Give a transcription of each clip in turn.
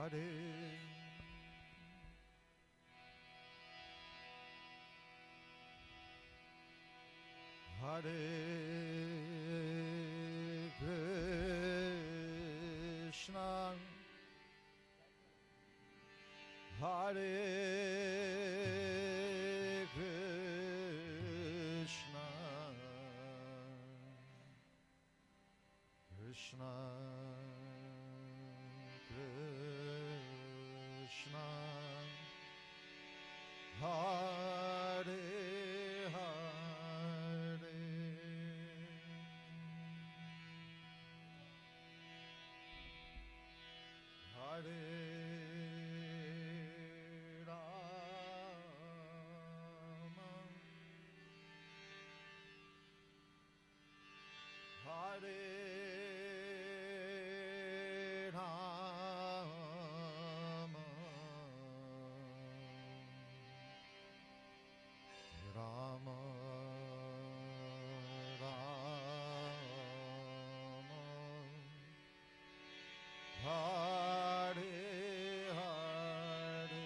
Hare Hare Krishna Hare Krishna Krishna Krishna Hare Hare Hare Rama Hare Rama Rama Rama Hare Hare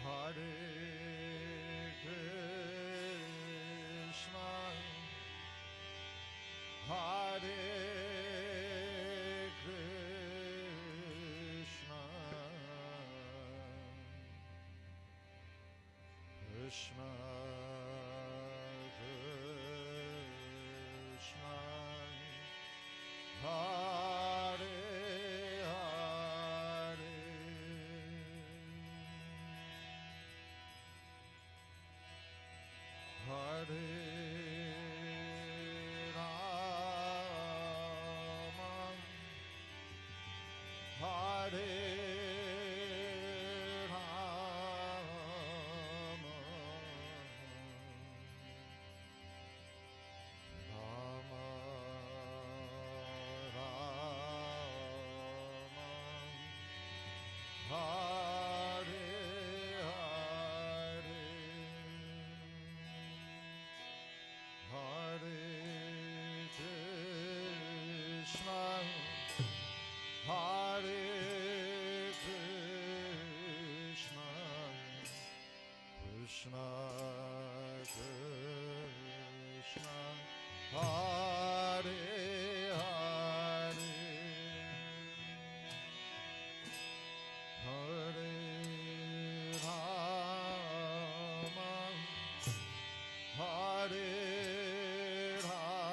Hare Krishna Hare Krishna Krishna Krishna Hare Hare Hare Rama Hare Rama Rama Rama Hare Hare Hare Krishna Hare Krishna Krishna Krishna Hare Hare Hare Rama Hare Rama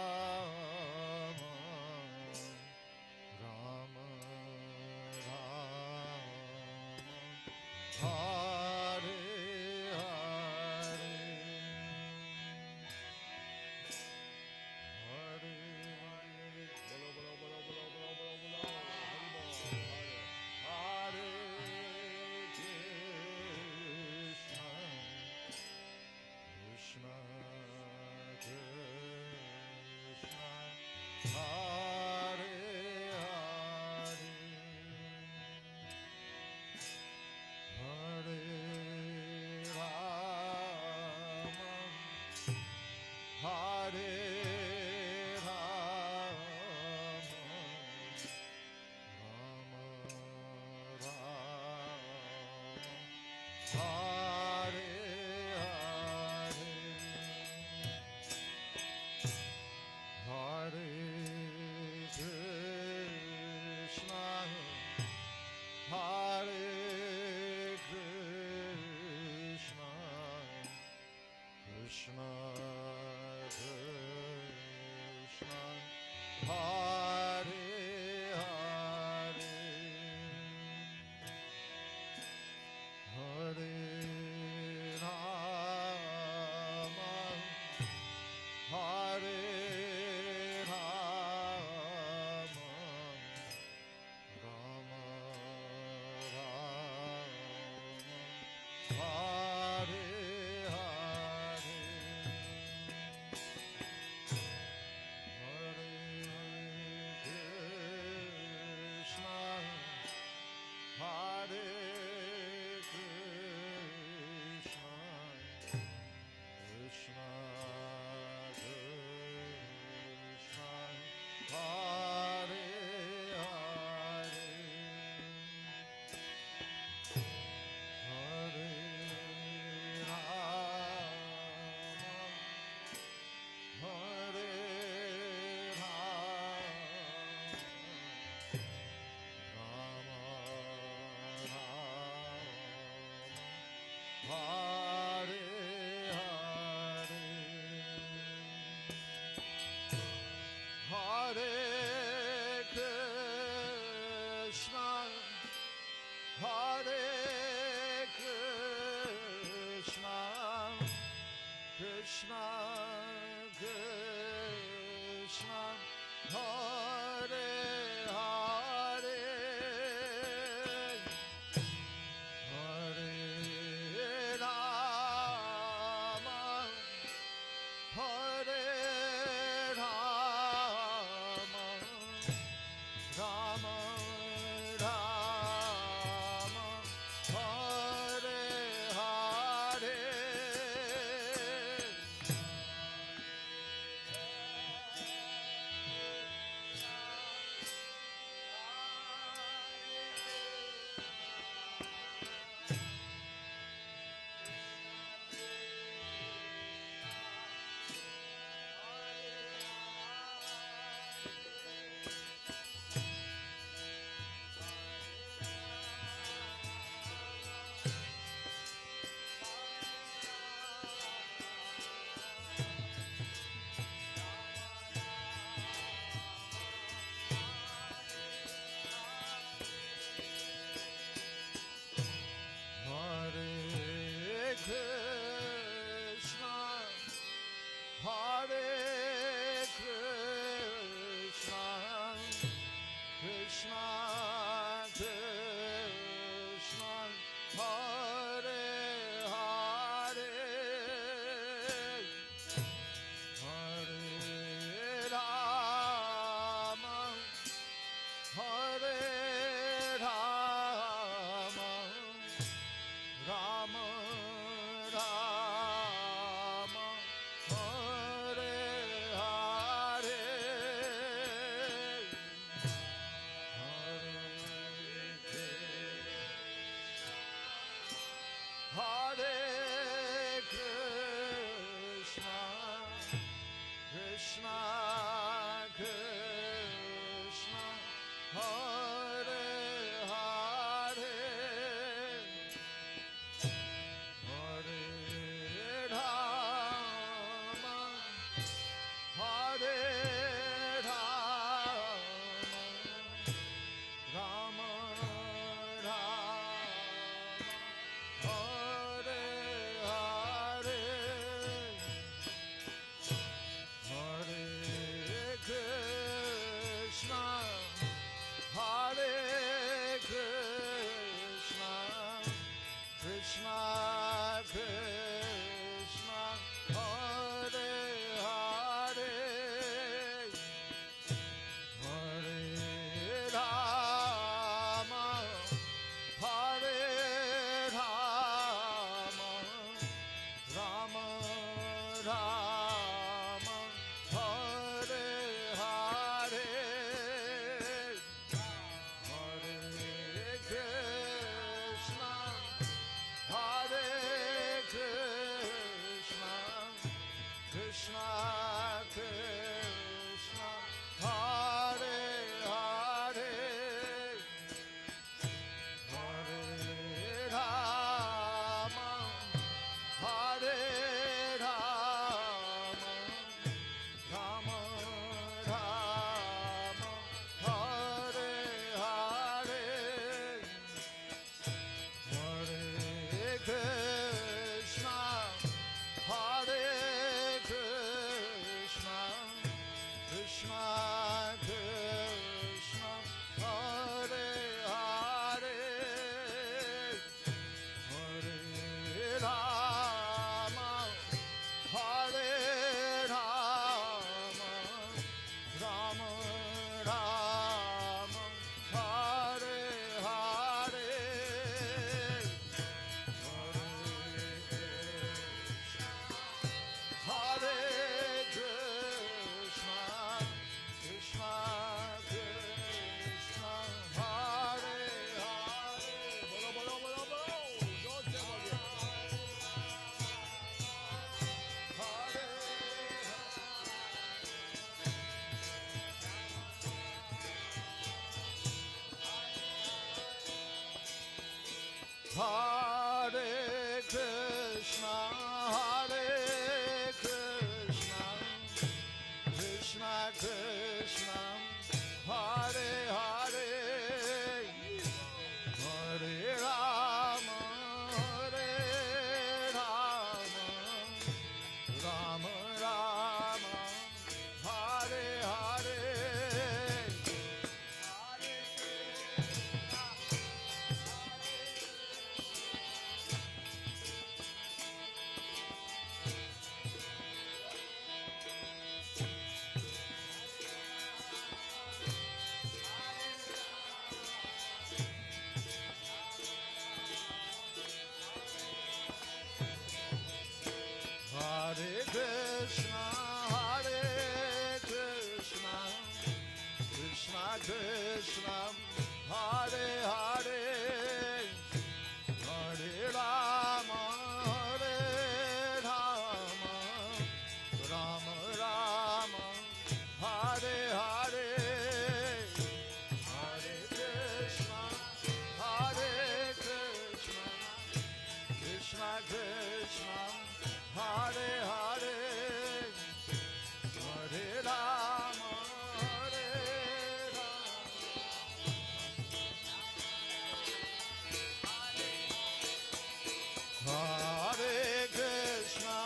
Rama Rama Hare Hare Hare Bolo bolo bolo bolo bolo bolo bolo Hare Krishna Krishna Krishna Hare Hare Hare Rama Hare Rama Rama Rama Hare Hare Krishna Hare Krishna Krishna Krishna Hare Hare Hare Rama Hare Rama Rama Rama Hare Hare Hare Hare Hare Krishna Hare Krishna Krishna Krishna Hare Hare Hare Rama Hare Rama Rama Rama Hare Hare Hare Krishna Hare Hare, Hare Rama, Rama Rama, Hare Hare, Hare Krishna, Krishna Krishna, Hare Hare, Hare Rama, Hare Krishna,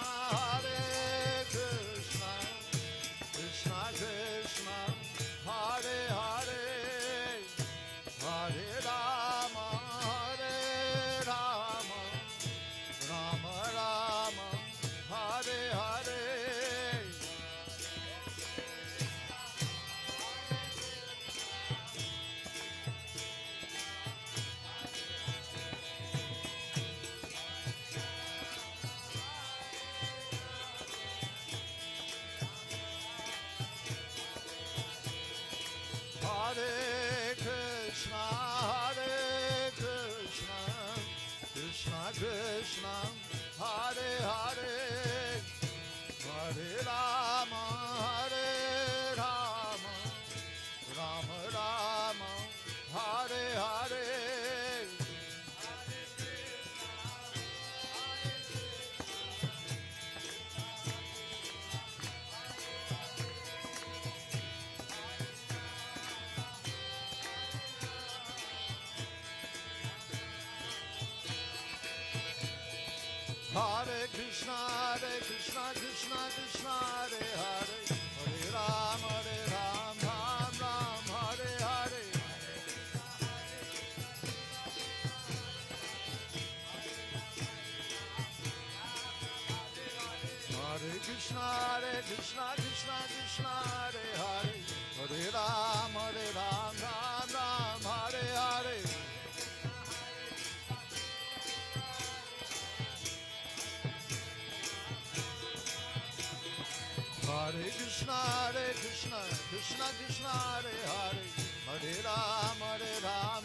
Krishna Krishna, Hare Hare, Hare Rama, Rama Rama, Hare Hare. Hare Krishna, Krishna Krishna, Hare Hare, Hare Rama, Rama Rama, Hare Hare. Hare Krishna, Krishna Krishna, Hare Hare, Hare Ram, Ram Ram, Hare Hare. Hare Krishna, Krishna Krishna, Hare Hare, Hare Ram, Ram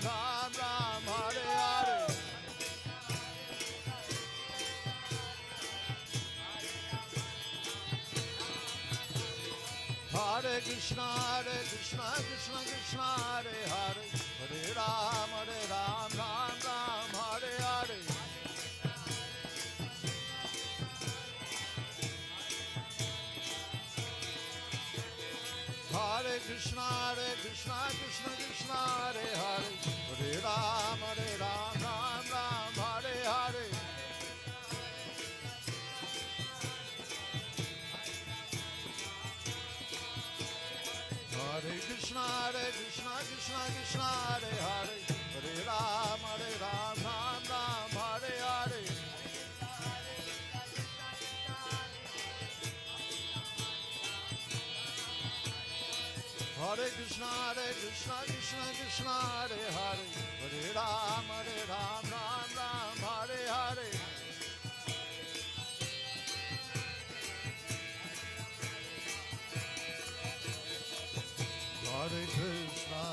Ram, Hare Hare. Hare Krishna, Krishna Krishna, Hare Hare, Hare Ram, Ram Ram, Hare Hare. Hare Krishna, Krishna Krishna, Hare Hare, Hare Ram, Ram Ram, Hare Hare. Hare Krishna, Krishna Krishna, Hare Hare, Hare Ram, Ram Ram, Hare Hare. Hare Krishna, Krishna Krishna, Hare Hare, Hare Ram, Ram Hare Hare. Hare Krishna, Krishna Krishna, Hare Hare, Hare Ram, Ram Hare Hare. Hare Krishna,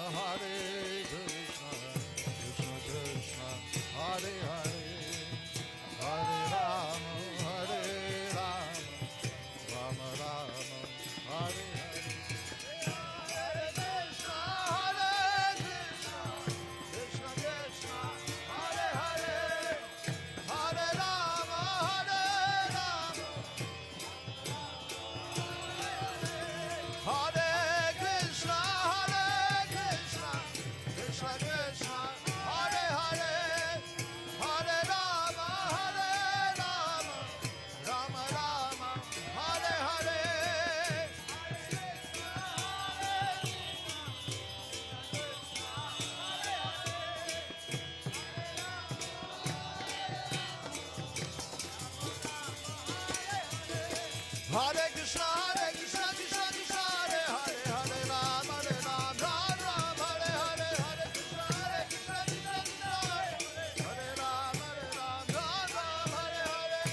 Krishna Krishna, Hare Hare, Hare Rama, Rama Rama, Hare Hare. Hare Krishna, Krishna Krishna, Hare Hare, Hare Ram, Ram Ram, Hare Hare, Hare Krishna, Krishna Krishna, Hare Ram, Ram Hare Hare.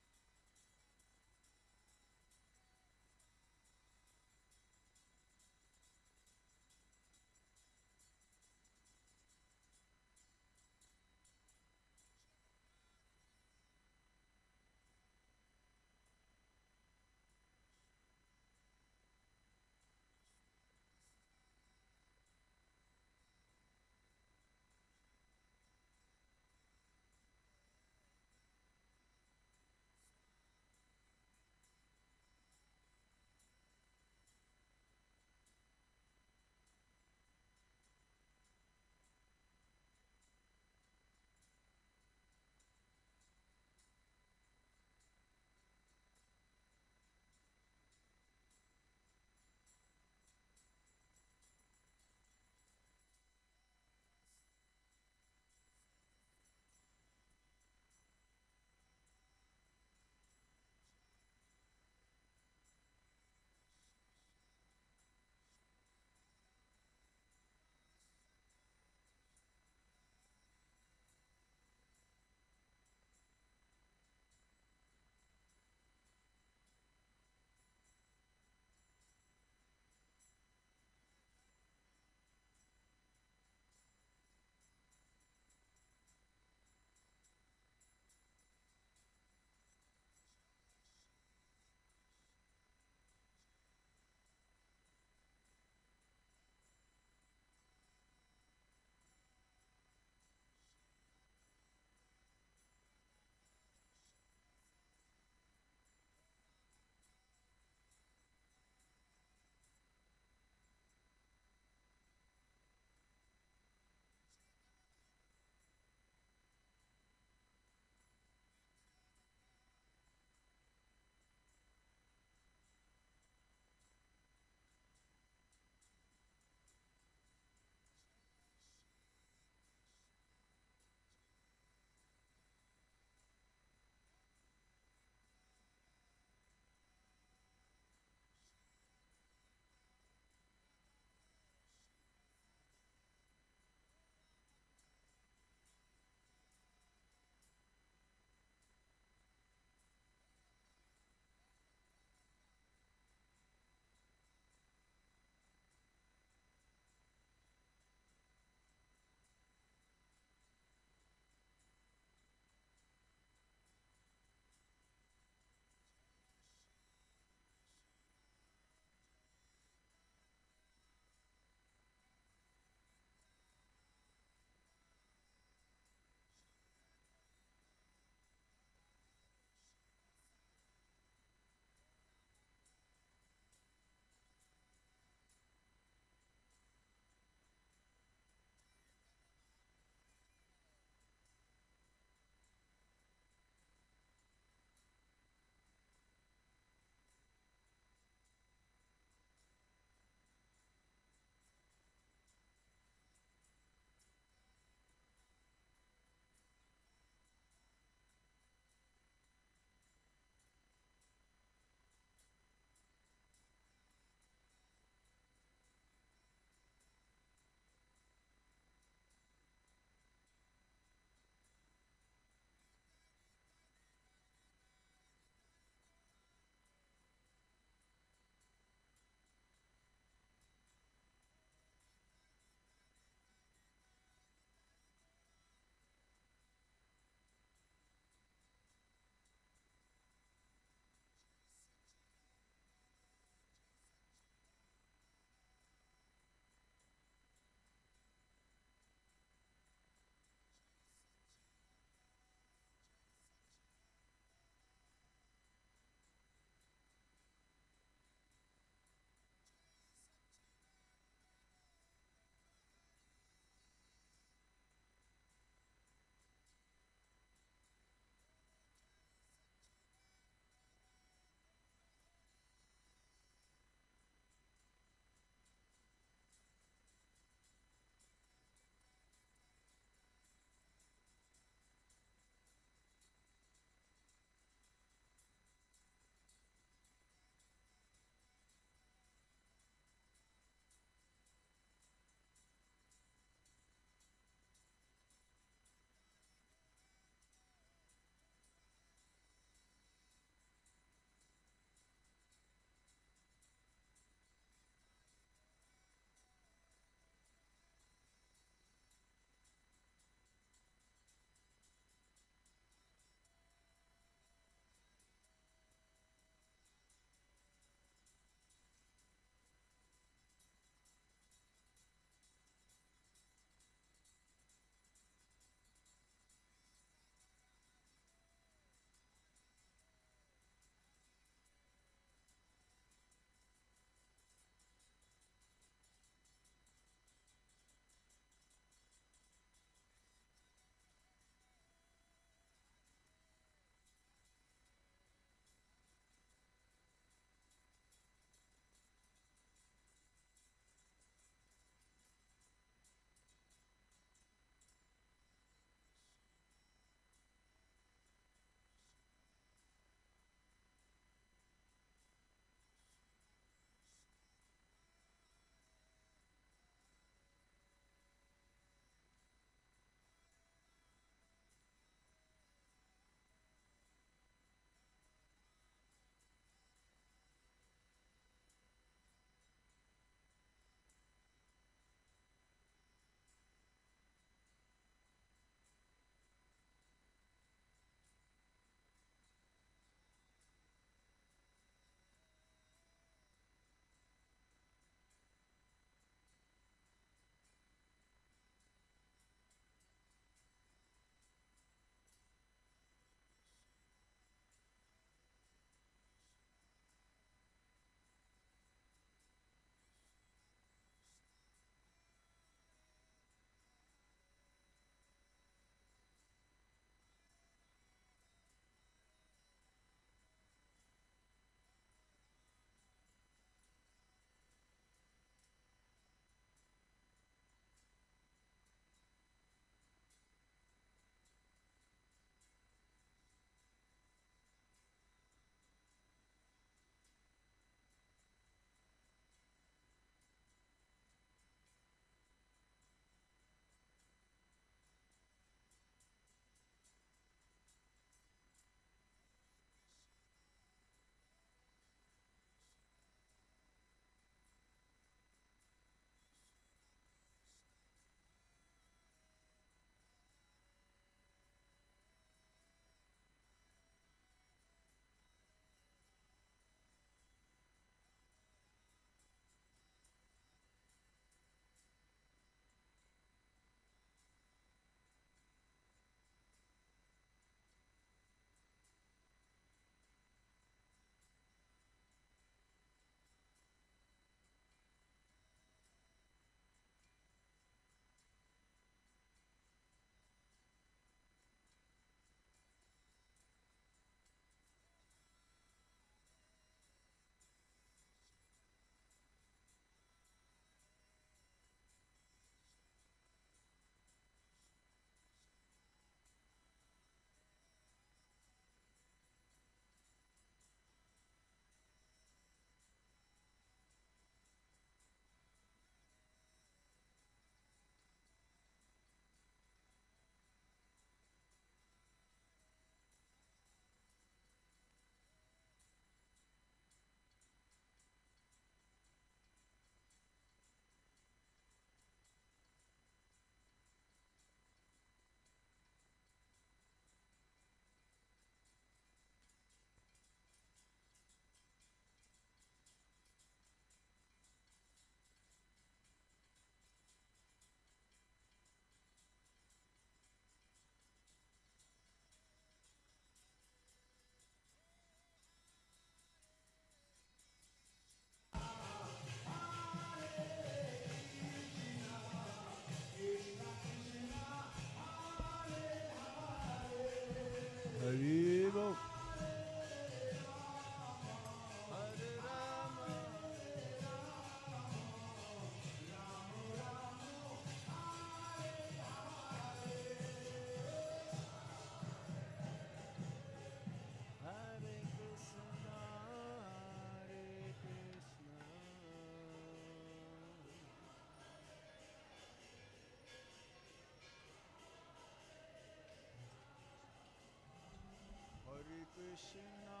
Krishna,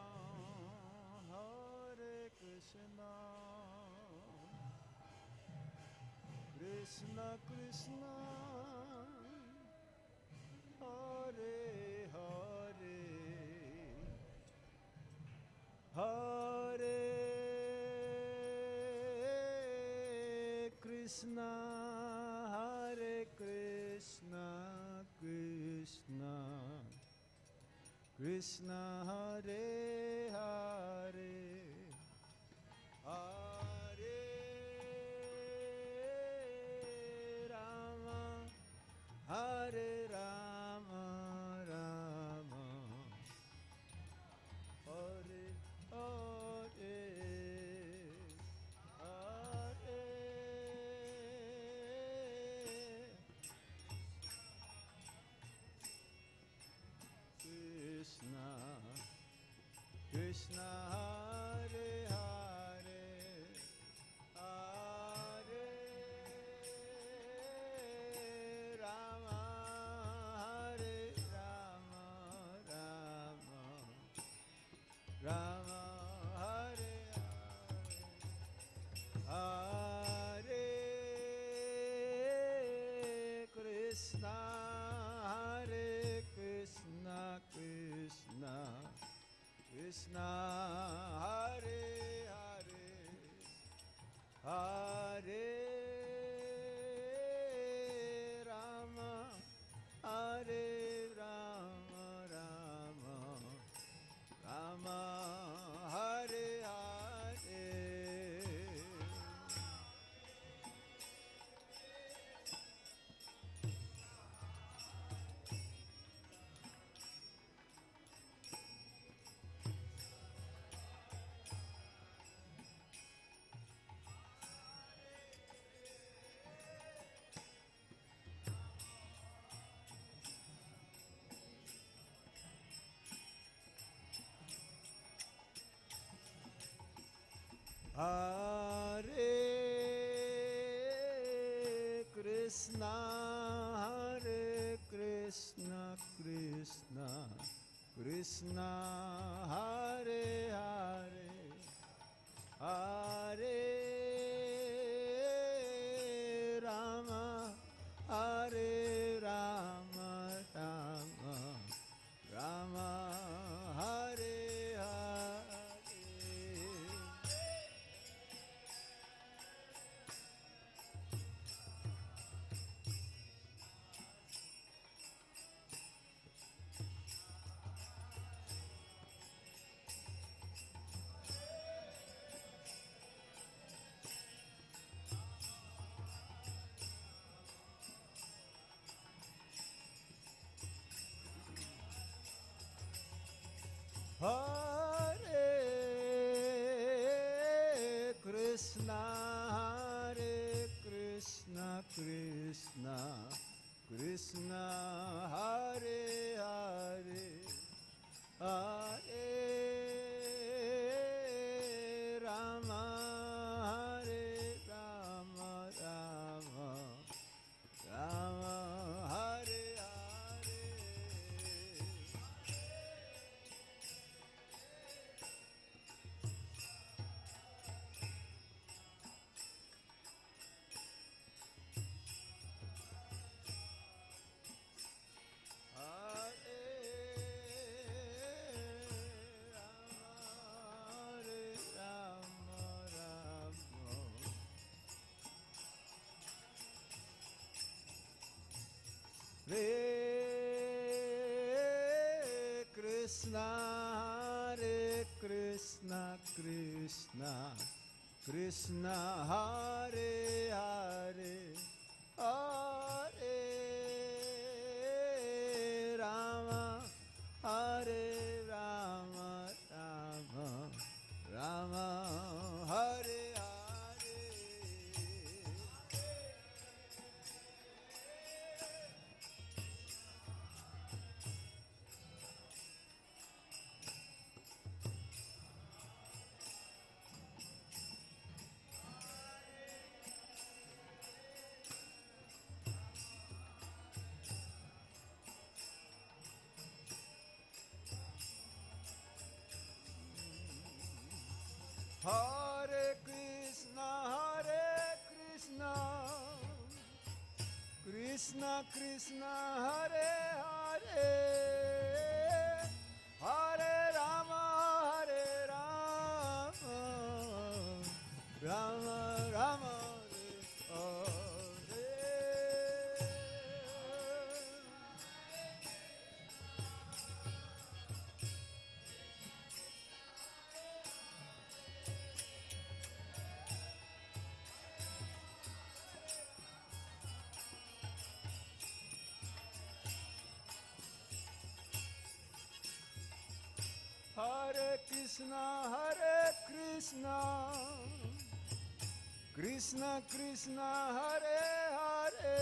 Hare Krishna, Krishna Krishna, Hare Hare, Hare Krishna, Hare Krishna, Krishna Krishna, Hare Hare, Hare Rama, Hare Rama, Rama Hare Hare, Hare Krishna, Krishna, Hare Hare, Hare Rama, Hare Rama, Rama Rama, Hare Hare, Hare Krishna, Hare Krishna, Krishna Krishna, Hare Hare, Hare Rama, Hare Rama, Rama Rama, Hare Hare. Hare Krishna, Hare Krishna, Krishna Krishna, Hare Hare, Hare Rama, Hare Rama, Rama Rama, Hare Hare. Hare Krishna, Hare Krishna, Krishna Krishna, Hare Hare, Hare Rama, Hare Rama, Rama Rama, Hare Hare. Hare Krishna, Hare Krishna, Krishna Krishna, Hare Hare, Hare Rama, Hare Rama, Rama Rama, Hare Hare. Hare Krishna, Krishna Krishna, Hare Hare, Hare Rama, Rama Rama, Hare Hare Krishna, Krishna Krishna, Hare Hare,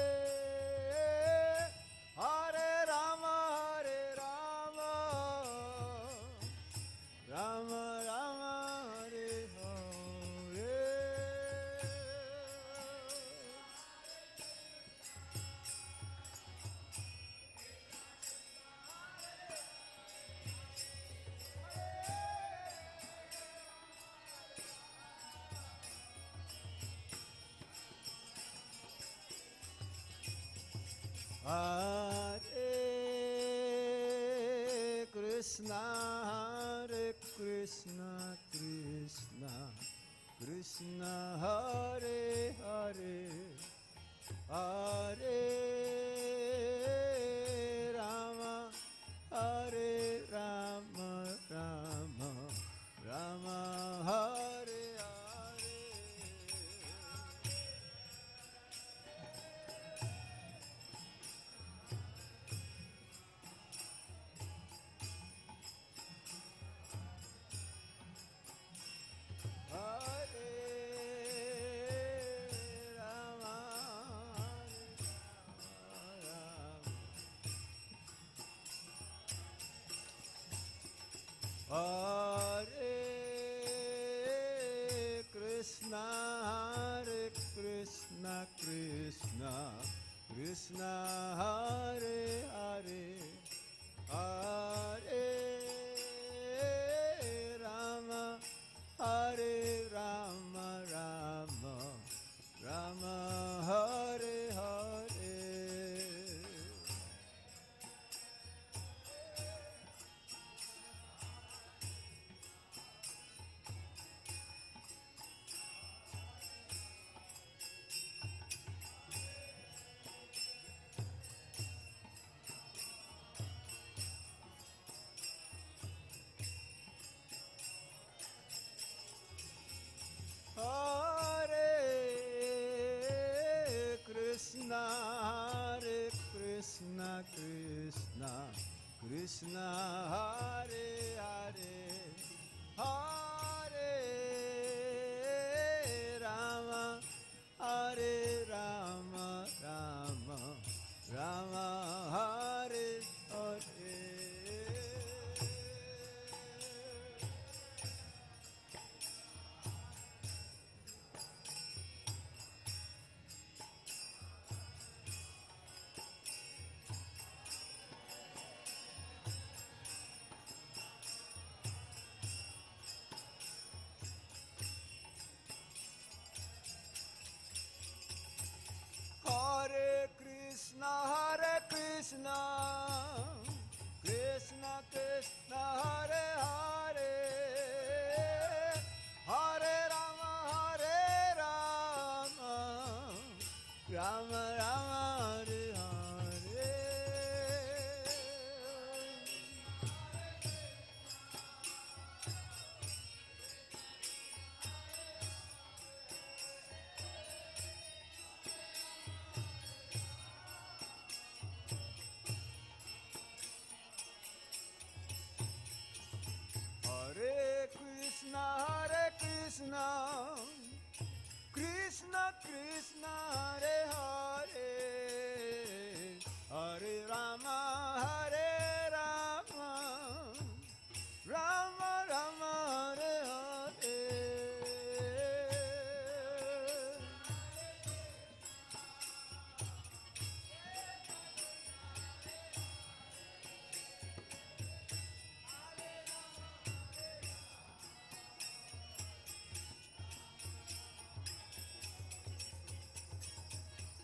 Hare Rama, Rama Rama, Hare Hare. Hare Krishna, Krishna Krishna, Hare Hare, Hare Rama, Rama Rama, Hare Hare.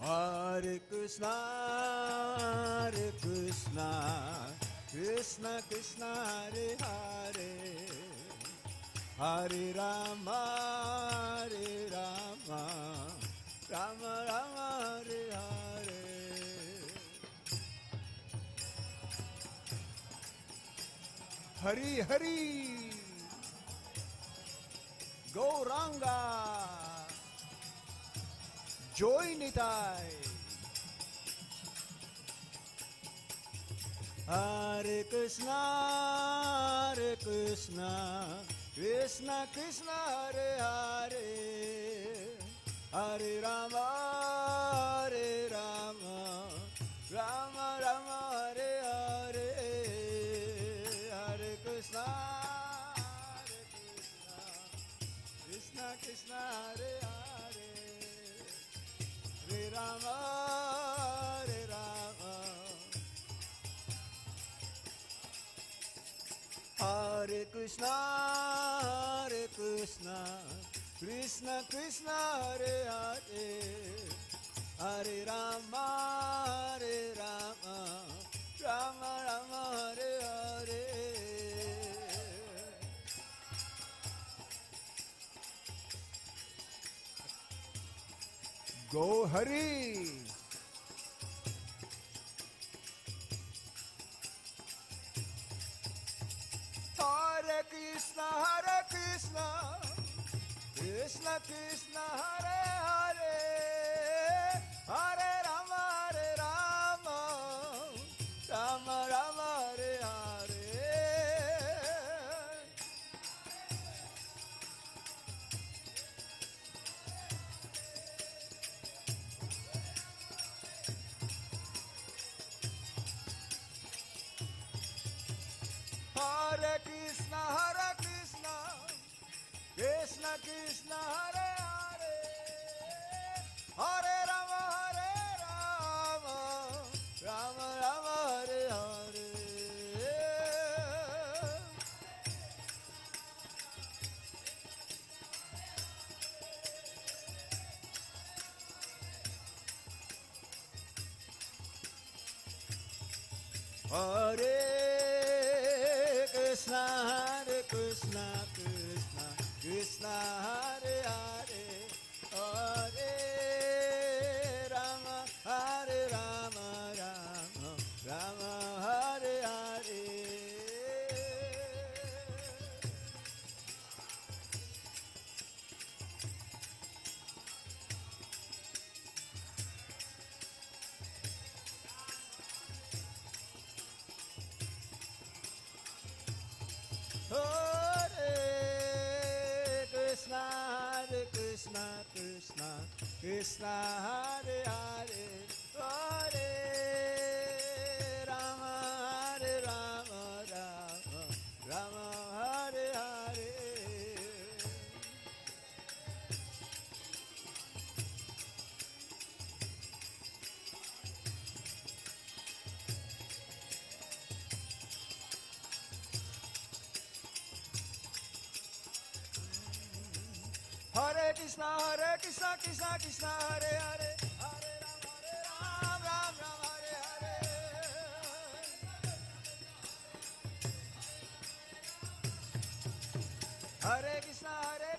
Hare Krishna, Krishna Krishna, Hare Hare, Hare Rama, Rama Rama, Hare Hare. Hari Hari, Gauranga, Joy Nitai. Hare Krishna, Krishna Krishna, Hare Hare, Hare Rama, Rama Rama, Hare Hare, Hare Krishna, Krishna Krishna, Hare Hare, Hare Rama, Hare Krishna, Krishna Krishna, Hare Hare, Hare Rama, Rama Rama, Hare Hare. Go Hari. Hare Krishna, Krishna Krishna, Hare Hare, Hare Rama, Rama Rama, Hare Hare. Hare Krishna, Krishna Krishna, Hare Hare, Hare Rama, Rama Rama, Hare Hare. Hare Krishna, Krishna Krishna, Hare Hare, Hare Rama, Rama Rama, Hare Hare. Hare Krishna, Krishna Krishna, Hare Hare, Hare Rama, Rama Hare Hare. Hare Krishna, Krishna Krishna, Hare Hare, Hare Ram, Ram Hare Hare. Hare Krishna,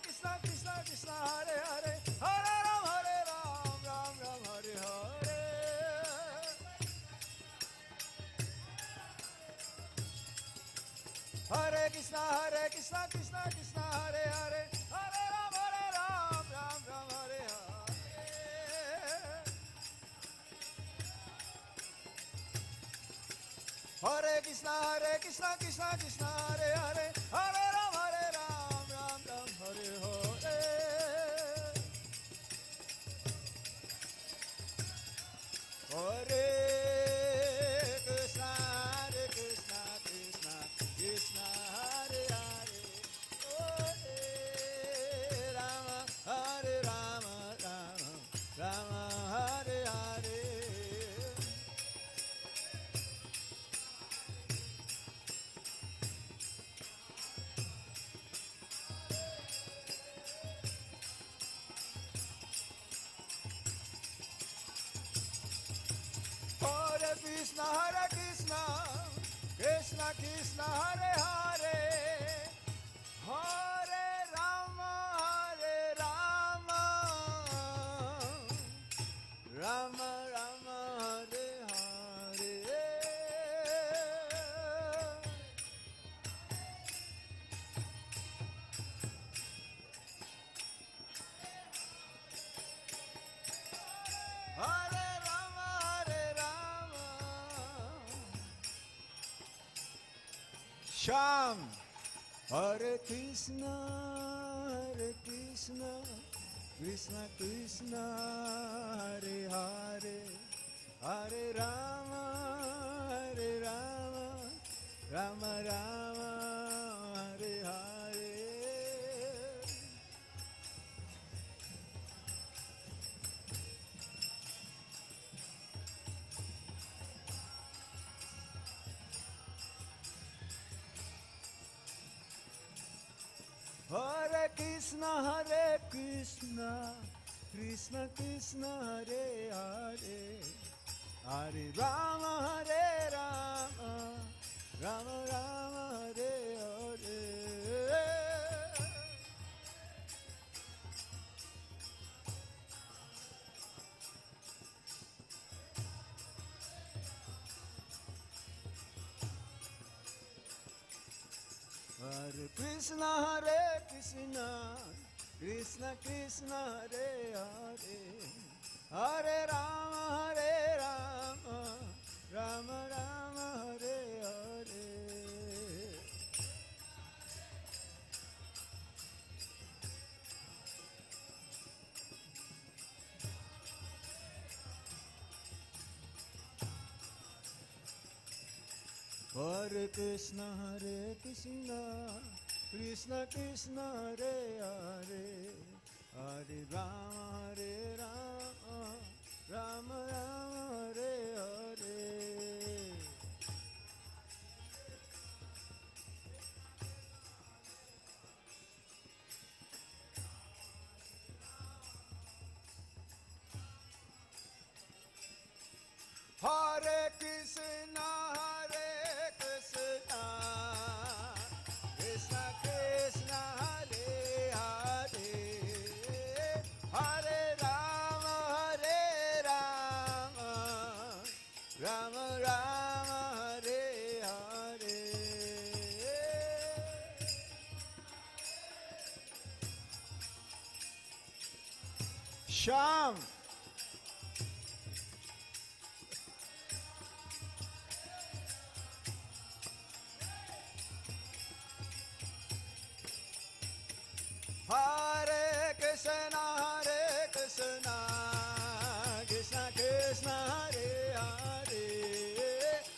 Krishna Krishna, Hare Hare, Hare Ram, Ram Hare Hare. Hare Krishna, Krishna Krishna, Hare Hare, Hare Ram, Ram Hare Hare. Hare Krishna, Krishna Krishna, Hare Hare, Hare Ram, Ram Hare Hare. Hare Krishna, Krishna Krishna, Hare Hare, Hare Rama, Rama Hare Hare. Hare Krishna, Krishna Krishna, Hare Hare, Hare Rama, Rama Rama, Hare Hare. Hare Rama, Sham. Hare Krishna, Krishna Krishna, Hare Hare, Hare Rama, Rama Rama, Hare Hare. Hare Krishna, Krishna Krishna, Hare Hare, Hare Rama, Rama Rama, Hare Hare. Hare Krishna, Krishna Krishna, Hare Hare, Hare Rama, Rama Rama, Hare Hare. Hare Krishna, Krishna Krishna, Hare Hare, Hare Rama, Rama Rama, Hare Hare. Hare Krishna, Krishna Krishna, Hare Hare, Hare Rama, Rama Rama, Hare Hare. Sham. Hare Krishna, Krishna Krishna, Hare Hare,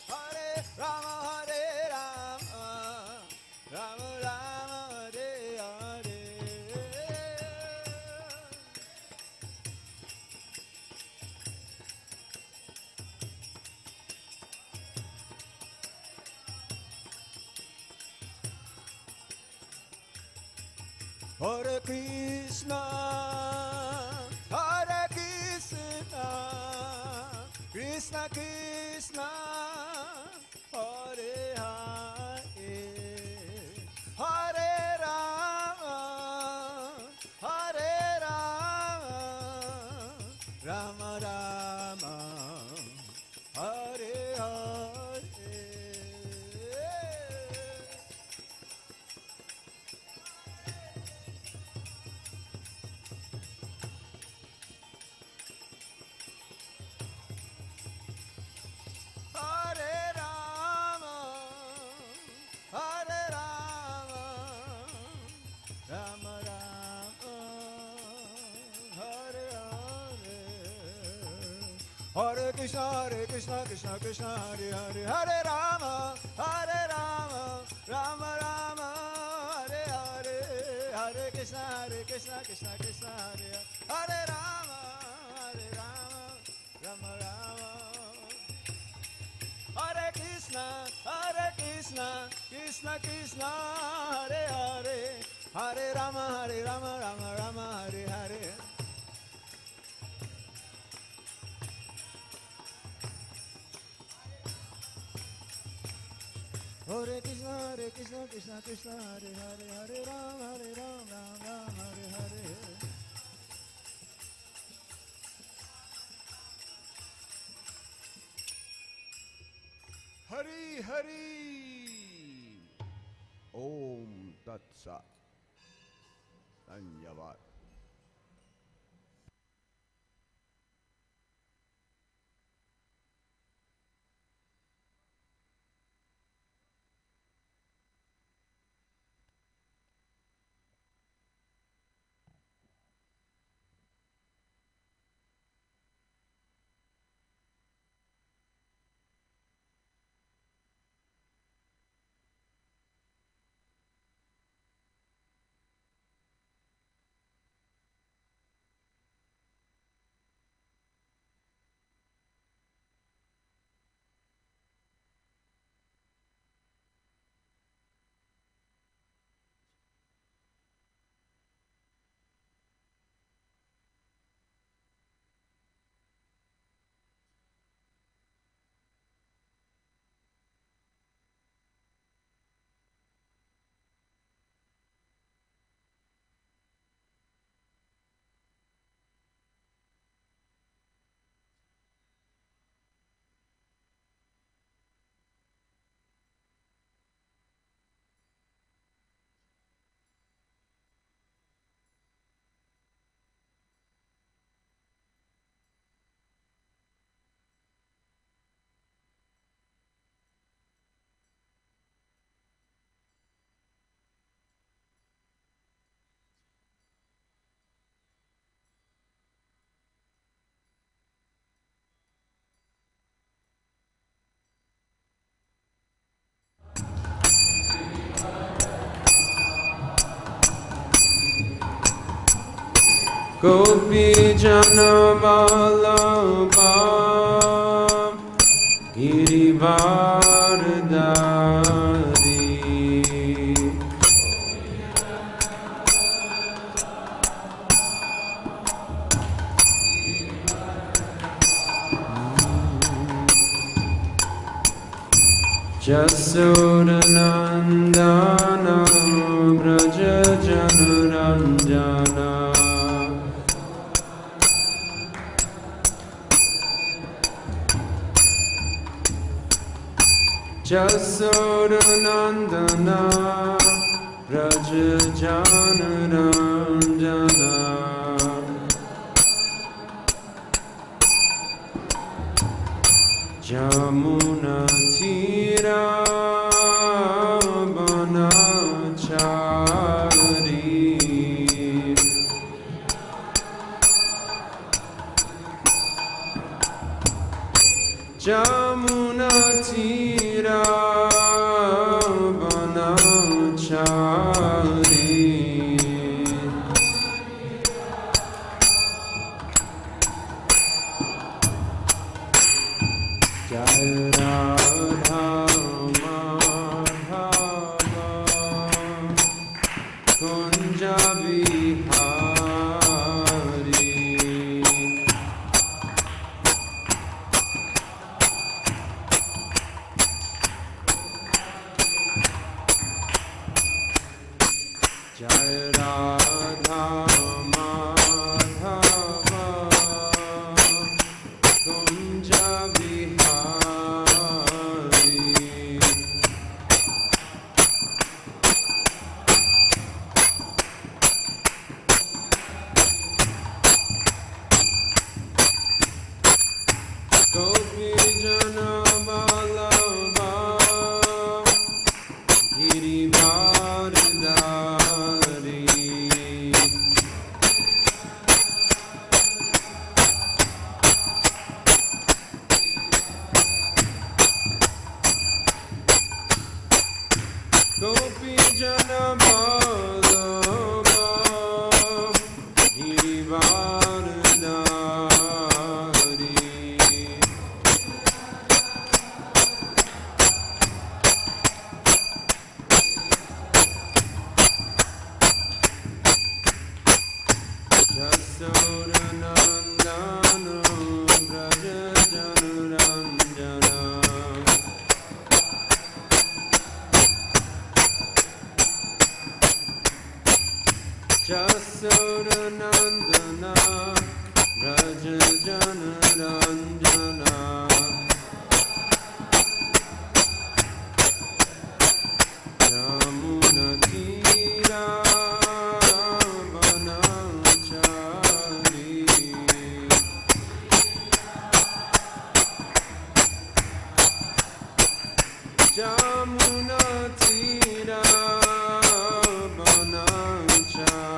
Hare Rama, Rama Rama, Hare Hare. Hare Krishna, Krishna Krishna, Hare Hare, Hare Rama, Rama Rama, Hare Hare. Hare Krishna, Krishna Krishna, Hare Hare, Hare Rama, Rama Rama, Hare Hare, Hare Krishna, Krishna Krishna, Hare Hare, Hare Rama, Rama Rama. Hare Krishna, Krishna Krishna, Hare Hare, Hare Rama, Rama Rama, Hare Hare. Hare Krishna, Krishna Krishna, Hare Hare, Hare Ram, Ram Ram, Hare Hare. Hari Hari. Om Tat Sat. Dhanyavad. Gopi Jana Vallabha Girivardhari Jasodanandana Braja Janaranjana Jasodanandana Braja Janaranjana Jamuna Tira Banachari Jamuna Tira Banachari Jai Radha Madhava Kunja Vihari Jai Radha Madhava Kunja Vihari Gopi Jana Vallabha Girivardhari Gopi Jana Vallabha Girivardhari Jasodanandana Braja Janaranjana Yasodanandana Raja Janaranjana Yamunatira Vanachari Yamunatira Vanachari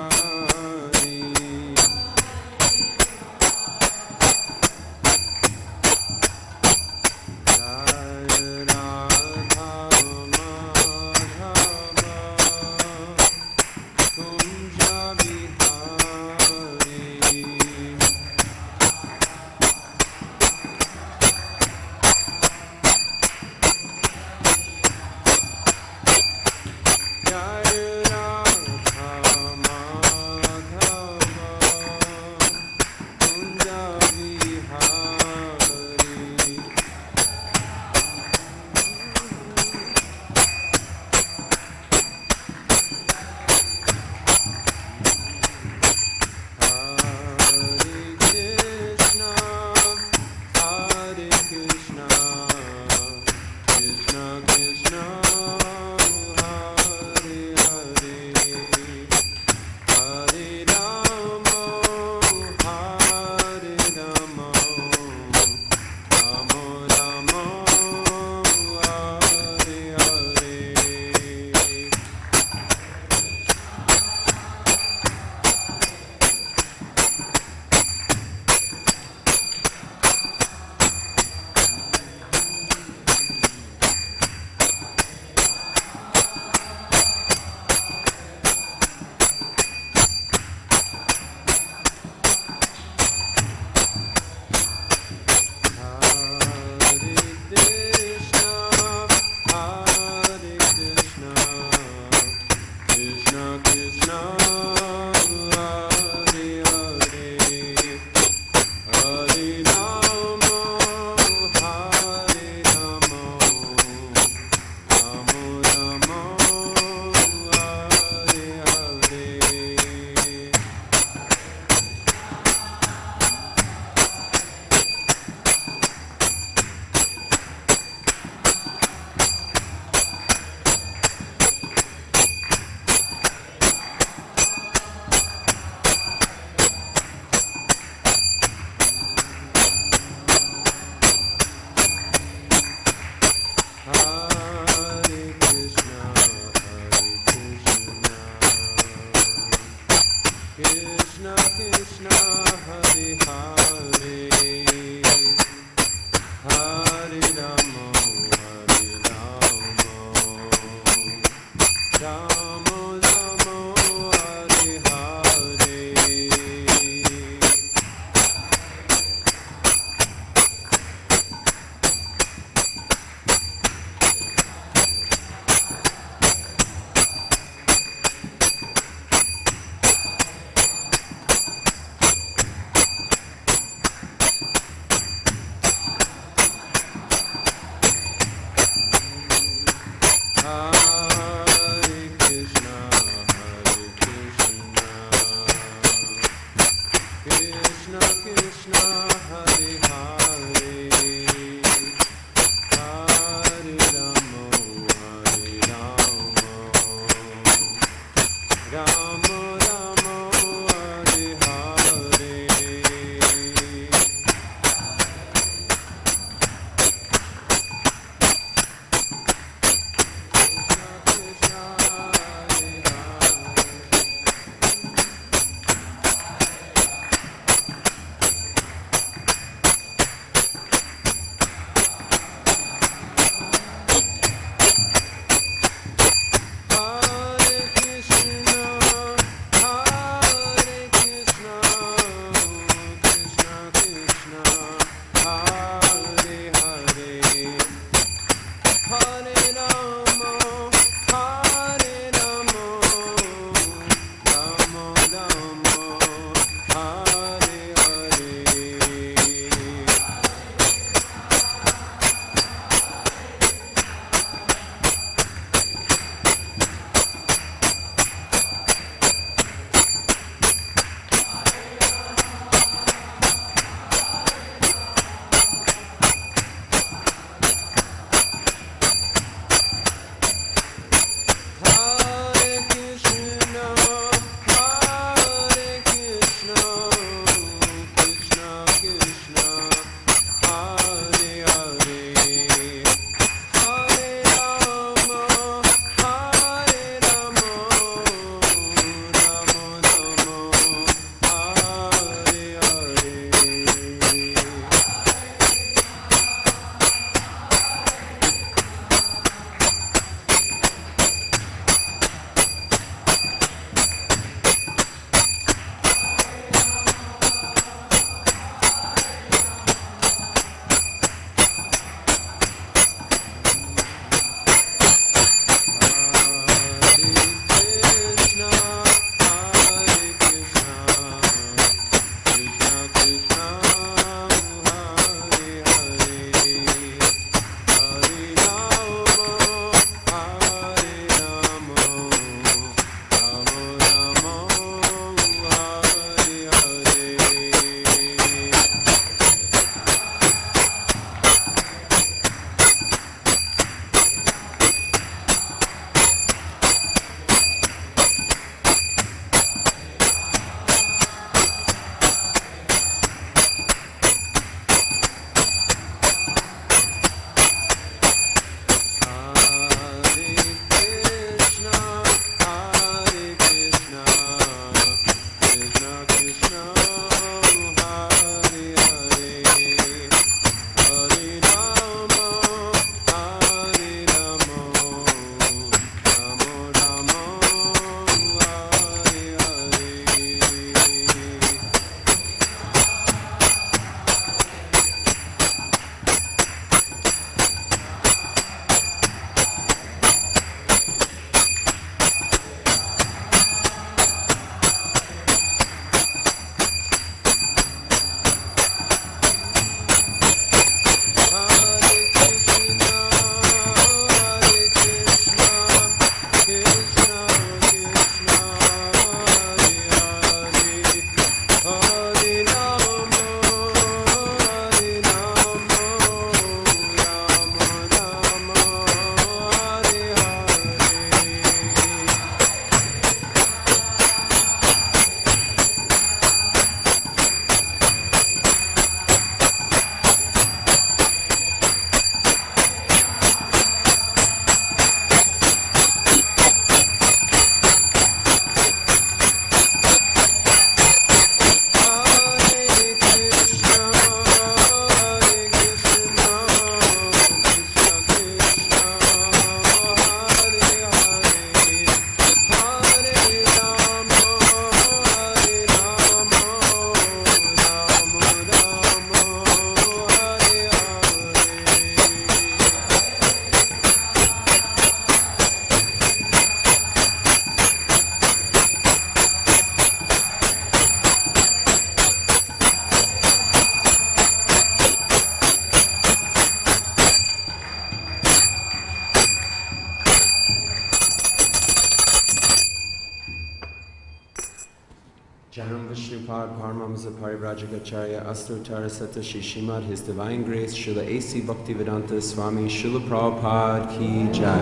Janam Vishnupad Paramahamsa Parivrajagacharya Astottara Sata Shishimad, His Divine Grace, Srila A.C. Bhaktivedanta Swami, Srila Prabhupada Ki Jai,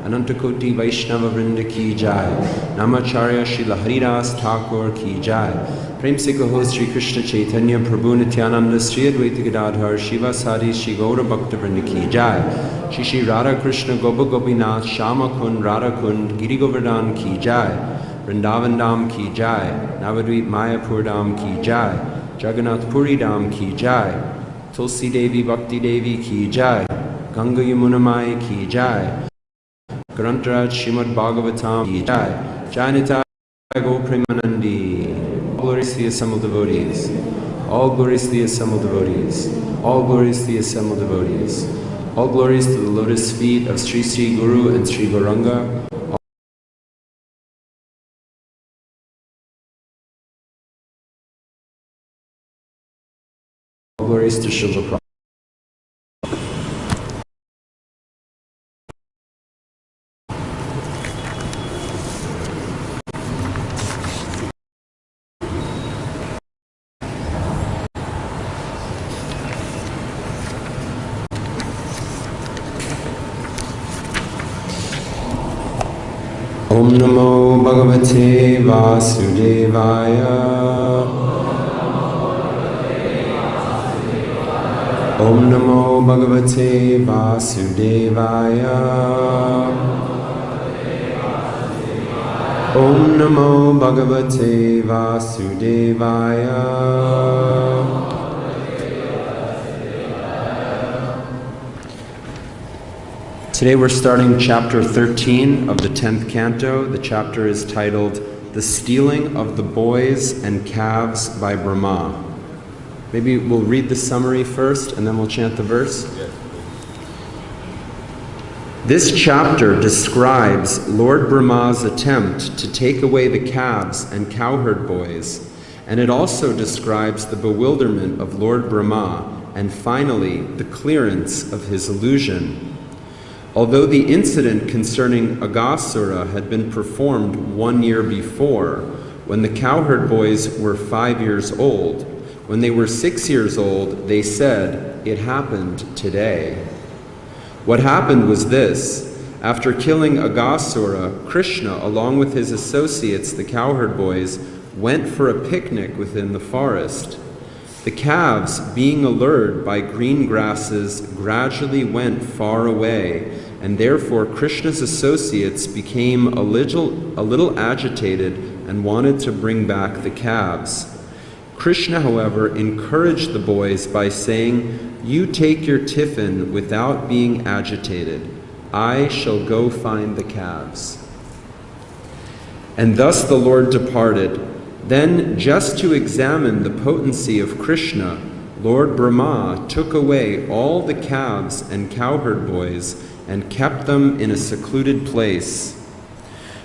Anantakoti Vaishnava Vrinda Ki Jai, Namacharya Srila Haridas Thakur Ki Jai, Prem Sikho Sri Krishna Chaitanya Prabhu Nityananda Sri Advaita Gadadhar Shiva Sadi Sri Gaura Bhakta Vrinda Ki Jai, Shri Shri Radha Krishna Gopa Gopinath Shama Kund Radha Kund Giri Govardhan Ki Jai, Vrindavan Dham Ki Jai, Navadvip Mayapur Dham Ki Jai, Jagannath Puri Dham Ki Jai, Tulsi Devi Bhakti Devi Ki Jai, Ganga Yamuna Mai Ki Jai, Grantaraj Srimad Bhagavatam Ki Jai, Jainitai Go Premanandi. All glories to the assembled devotees. All glories to the assembled devotees. All glories to the assembled devotees. All glories to the lotus feet of Sri Sri Guru and Sri Gauranga. Glories to Srila Prabhupada. Om Namo Bhagavate Vasudevaya. Om Namo Bhagavate Vasudevaya. Om Namo Bhagavate Vasudevaya. Today we're starting chapter 13 of the 10th canto. The chapter is titled The Stealing of the Boys and Calves by Brahma. Maybe we'll read the summary first and then we'll chant the verse. This chapter describes Lord Brahma's attempt to take away the calves and cowherd boys, and it also describes the bewilderment of Lord Brahma and finally the clearance of his illusion. Although the incident concerning Aghasura had been performed 1 year before, when the cowherd boys were 5 years old, when they were 6 years old, they said, "It happened today." What happened was this. After killing Aghasura, Krishna, along with his associates, the cowherd boys, went for a picnic within the forest. The calves, being allured by green grasses, gradually went far away, and therefore Krishna's associates became a little agitated and wanted to bring back the calves. Krishna, however, encouraged the boys by saying, "You take your tiffin without being agitated. I shall go find the calves." And thus the Lord departed. Then, just to examine the potency of Krishna, Lord Brahma took away all the calves and cowherd boys and kept them in a secluded place.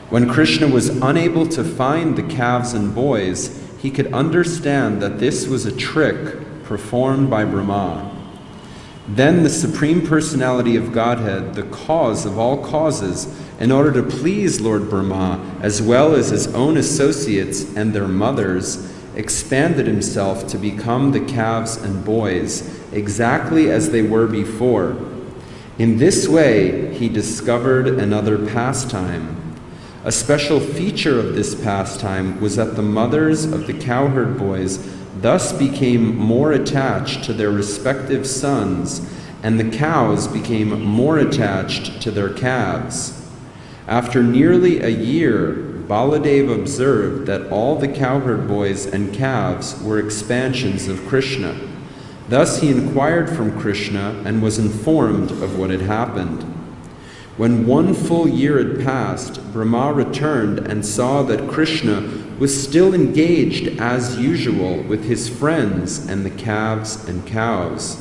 When Krishna was unable to find the calves and boys, he could understand that this was a trick performed by Brahma. Then the Supreme Personality of Godhead, the cause of all causes, in order to please Lord Brahma, as well as his own associates and their mothers, expanded himself to become the calves and boys, exactly as they were before. In this way, he discovered another pastime. A special feature of this pastime was that the mothers of the cowherd boys thus became more attached to their respective sons, and the cows became more attached to their calves. After nearly a year, Baladev observed that all the cowherd boys and calves were expansions of Krishna. Thus he inquired from Krishna and was informed of what had happened. When 1 full year had passed, Brahma returned and saw that Krishna was still engaged as usual with his friends and the calves and cows.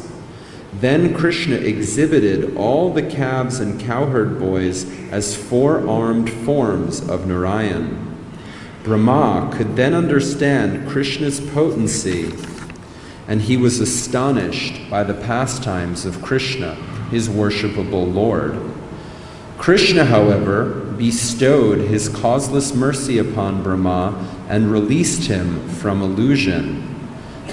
Then Krishna exhibited all the calves and cowherd boys as 4-armed forms of Narayan. Brahma could then understand Krishna's potency, and he was astonished by the pastimes of Krishna, his worshipable Lord. Krishna, however, bestowed his causeless mercy upon Brahma and released him from illusion.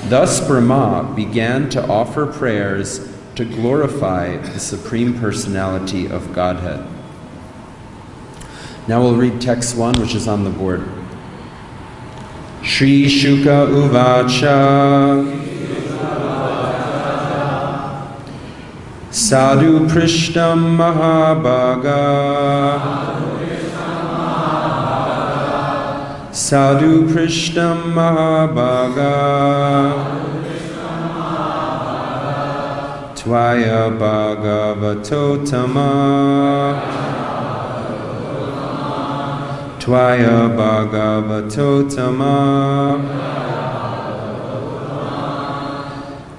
Thus Brahma began to offer prayers to glorify the Supreme Personality of Godhead. Now we'll read text 1, which is on the board. Shri Shuka Uvacha Sadhu Prishtam Mahabhaga Sadhu Prishtam Mahabhaga Tvaya Bhagavato-tama Tvaya Bhagavato-tama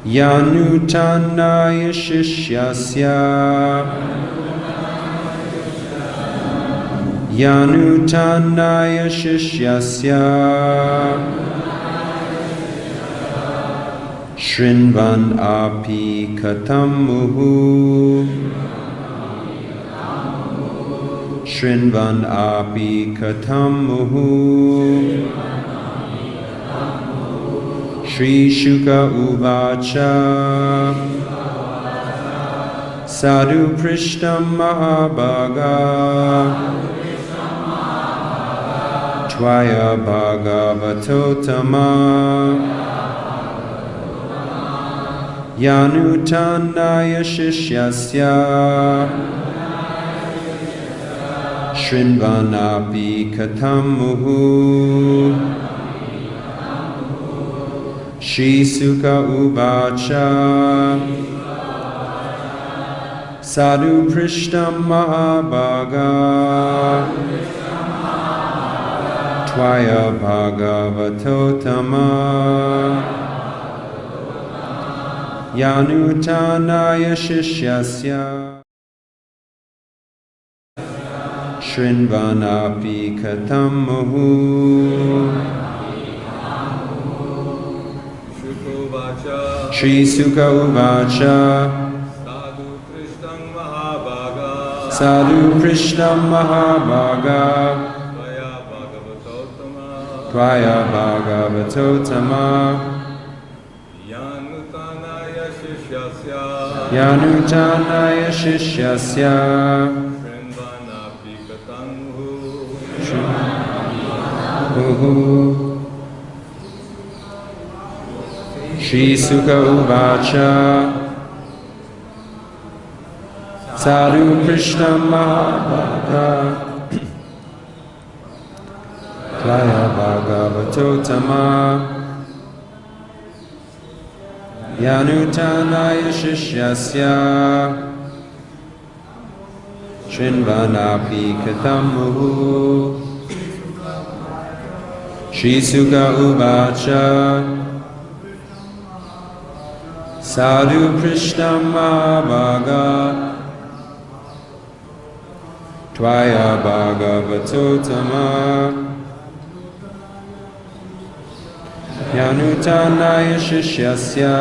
Yanutanaya Shishyasya Yanutanaya Shishyasya Shrinvan api katam muhu Shrinvan api katam muhu Shri Shuka Uvacha Sadhu Prishtam Mahabhaga Tvaya Bhagavato-tama Yanutanaya Shishyasya Shrinvanapi katam muhu Shri Sukha Uvacha Sadhu Prishtam Mahabhaga Tvaya Bhagavato-tama Yanutanaya Shishyasya Shrinvanapi katam muhu Shri Sukha Uvacha Sadhu Prishtam Mahabhaga Tvaya Bhagavato-tama Yanutanaya Shishyasya Shri Sukha Uvacha Sadhu Prishtam Mahabhaga Tvaya Bhagavato-tama Yanutanaya Shishyasya Shrinvanapi katam muhu Shri Sukha Uvacha Sadhu Prishtam Mahabhaga Tvaya Bhagavato-tama Yanutanaya Shishyasya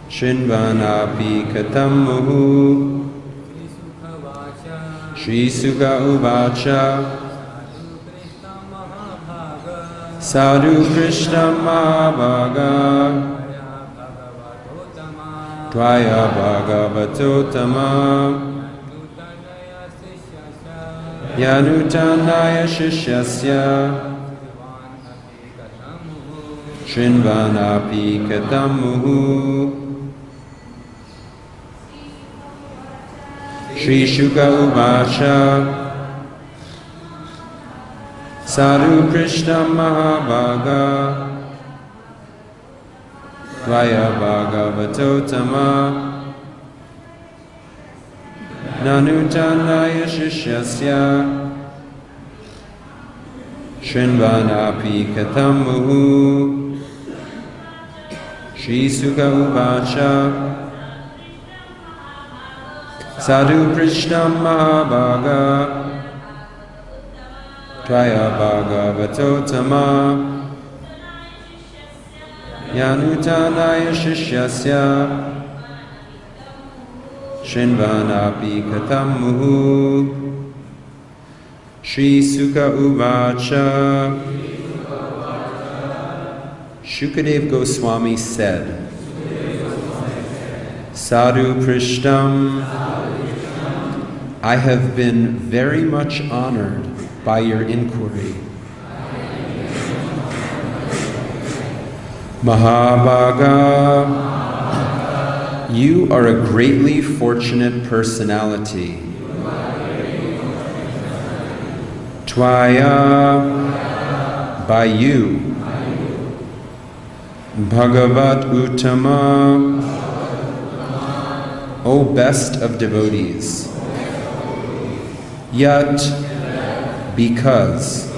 Shrinvanapi katam muhu Shri Sukha Uvacha Sadhu Prishtam Mahabhaga Tvaya Bhagavato-tama Yanutanaya Shishyasya Shrinvanapi katam muhu Shri Shuka Uvacha Sadhu Prishtam Mahabhaga Tvaya Bhagavato-tama Nanutanaya Shishyasya Shrinvanapi katam muhu Shri Sukha Uvacha Sadhu Prishtam Mahabhaga Tvaya Bhagavato-tama Yanutanaya Shishyasya Shrinvanapi katam muhu. Shri Sukha Uvacha. Shukadev Goswami said, Sadhu Prishtam, I have been very much honored by your inquiry. Mahabhaga, you are a greatly fortunate personality. Tvaya, by you. Bhagavad Uttama, O best of devotees. Yet, because.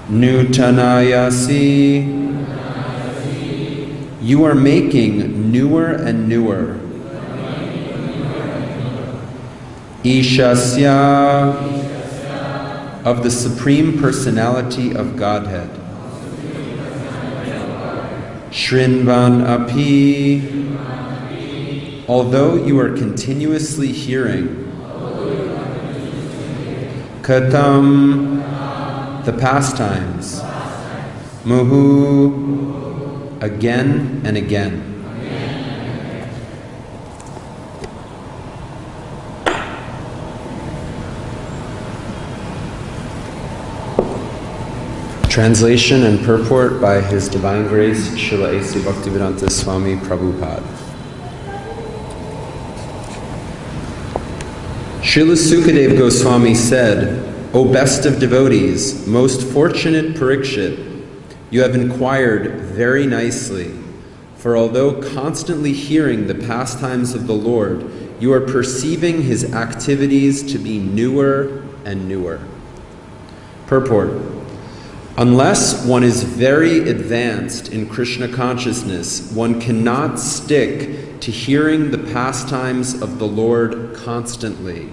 Nutanayasi, you are making newer and newer. Ishasya, of the Supreme Personality of Godhead. Shrinvan api, although you are continuously hearing. Katam, the pastimes. Muhu, again and again. Translation and purport by His Divine Grace, Srila A.C. Bhaktivedanta Swami Prabhupada. Srila Sukadeva Goswami said, O best of devotees, most fortunate Parikshit, you have inquired very nicely, for although constantly hearing the pastimes of the Lord, you are perceiving His activities to be newer and newer. Purport. Unless one is very advanced in Krishna consciousness, one cannot stick to hearing the pastimes of the Lord constantly.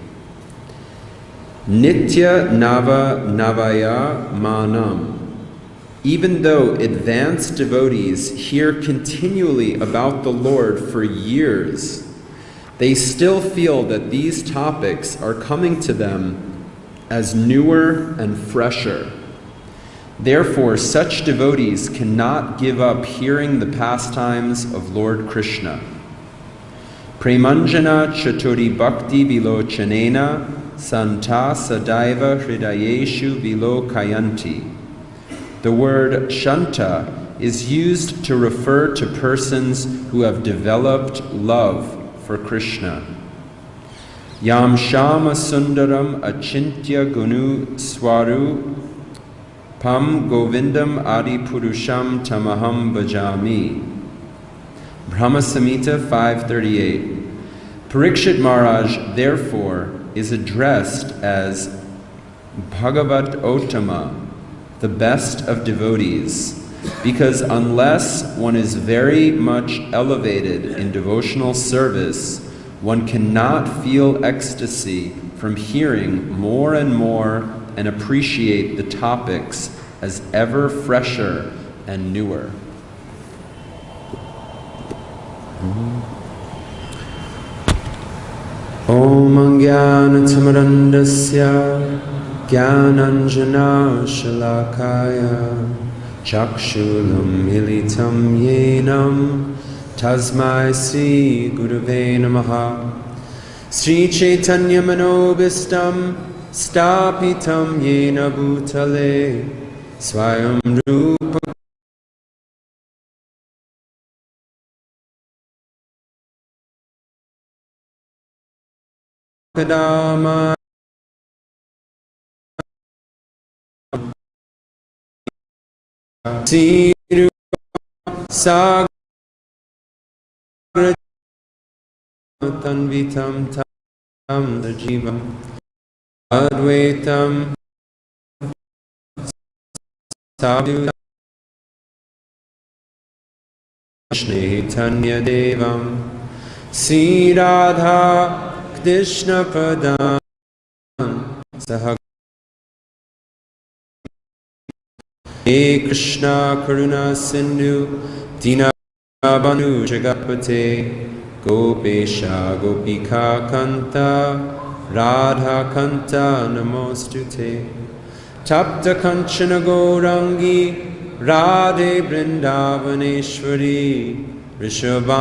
Nitya Nava Navaya Manam. Even though advanced devotees hear continually about the Lord for years, they still feel that these topics are coming to them as newer and fresher. Therefore, such devotees cannot give up hearing the pastimes of Lord Krishna. Premanjana Chaturi Bhakti Vilochanena Santa Sadaiva Hridayeshu Vilokayanti. The word Shanta is used to refer to persons who have developed love for Krishna. Yam Shama Sundaram Achintya Gunu Swaru Pam Govindam Adi Purusham Tamaham Bhajami. Brahma Samhita 538. Parikshit Maharaj, therefore, is addressed as Bhagavat Ottama, the best of devotees, because unless one is very much elevated in devotional service, one cannot feel ecstasy from hearing more and more and appreciate the topics as ever fresher and newer. Om Jnana-timirandasya Jnananjana Shalakaya Chakshulam Militam Yenam Tasmai Sri Gurave Namaha. Sri Chaitanya Manobhistam Stapitam Yena Bhutale Swayam Rupa Kadama Siru Sagra Tanvitam Tam Dajivam Advaitam Sabhutam Chaitanya Devam Sri Radha Krishna Padam Sahag He Krishna Karuna Sindhu Dinabanu Jagapate Gopesha Gopika Kanta Radha Kanta Namostute Tapta Kanchana Gaurangi Radhe Vrindavaneshwari Rishabha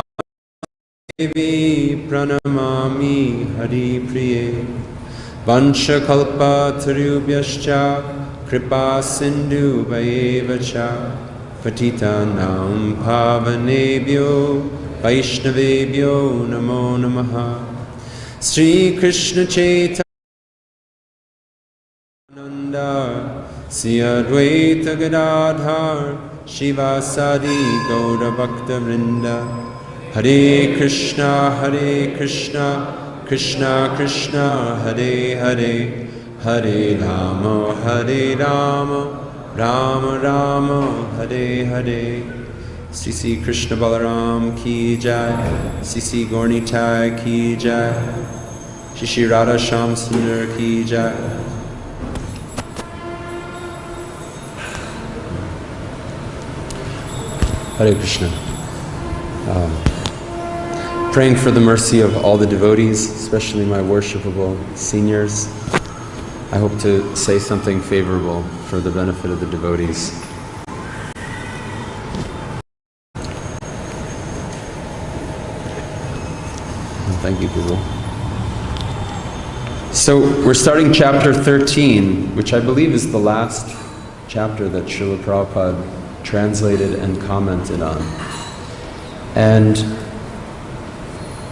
Devi Pranamami Hari Priye Vansha Kalpa Tarubhyascha Kripa Sindhu Vayevacha Patitanam Pavanebhyo Vaishnavebhyo Namo Namaha Sri Krishna Chaitanya Sri Advaita Gadadhar Shiva Sadi Gaura Bhakta Vrinda Hare Krishna Krishna Krishna Hare Hare Hare Rama Rama Rama Hare Hare Sri Sri Krishna Balaram Ki Jai Sri Sri Gaurnitai Ki Jai Shri Sri Radha Shyam Sundar Ki Jai. Hare Krishna. Praying for the mercy of all the devotees, especially my worshipable seniors. I hope to say something favorable for the benefit of the devotees. Thank you, Guru. So we're starting chapter 13, which I believe is the last chapter that Srila Prabhupada translated and commented on. And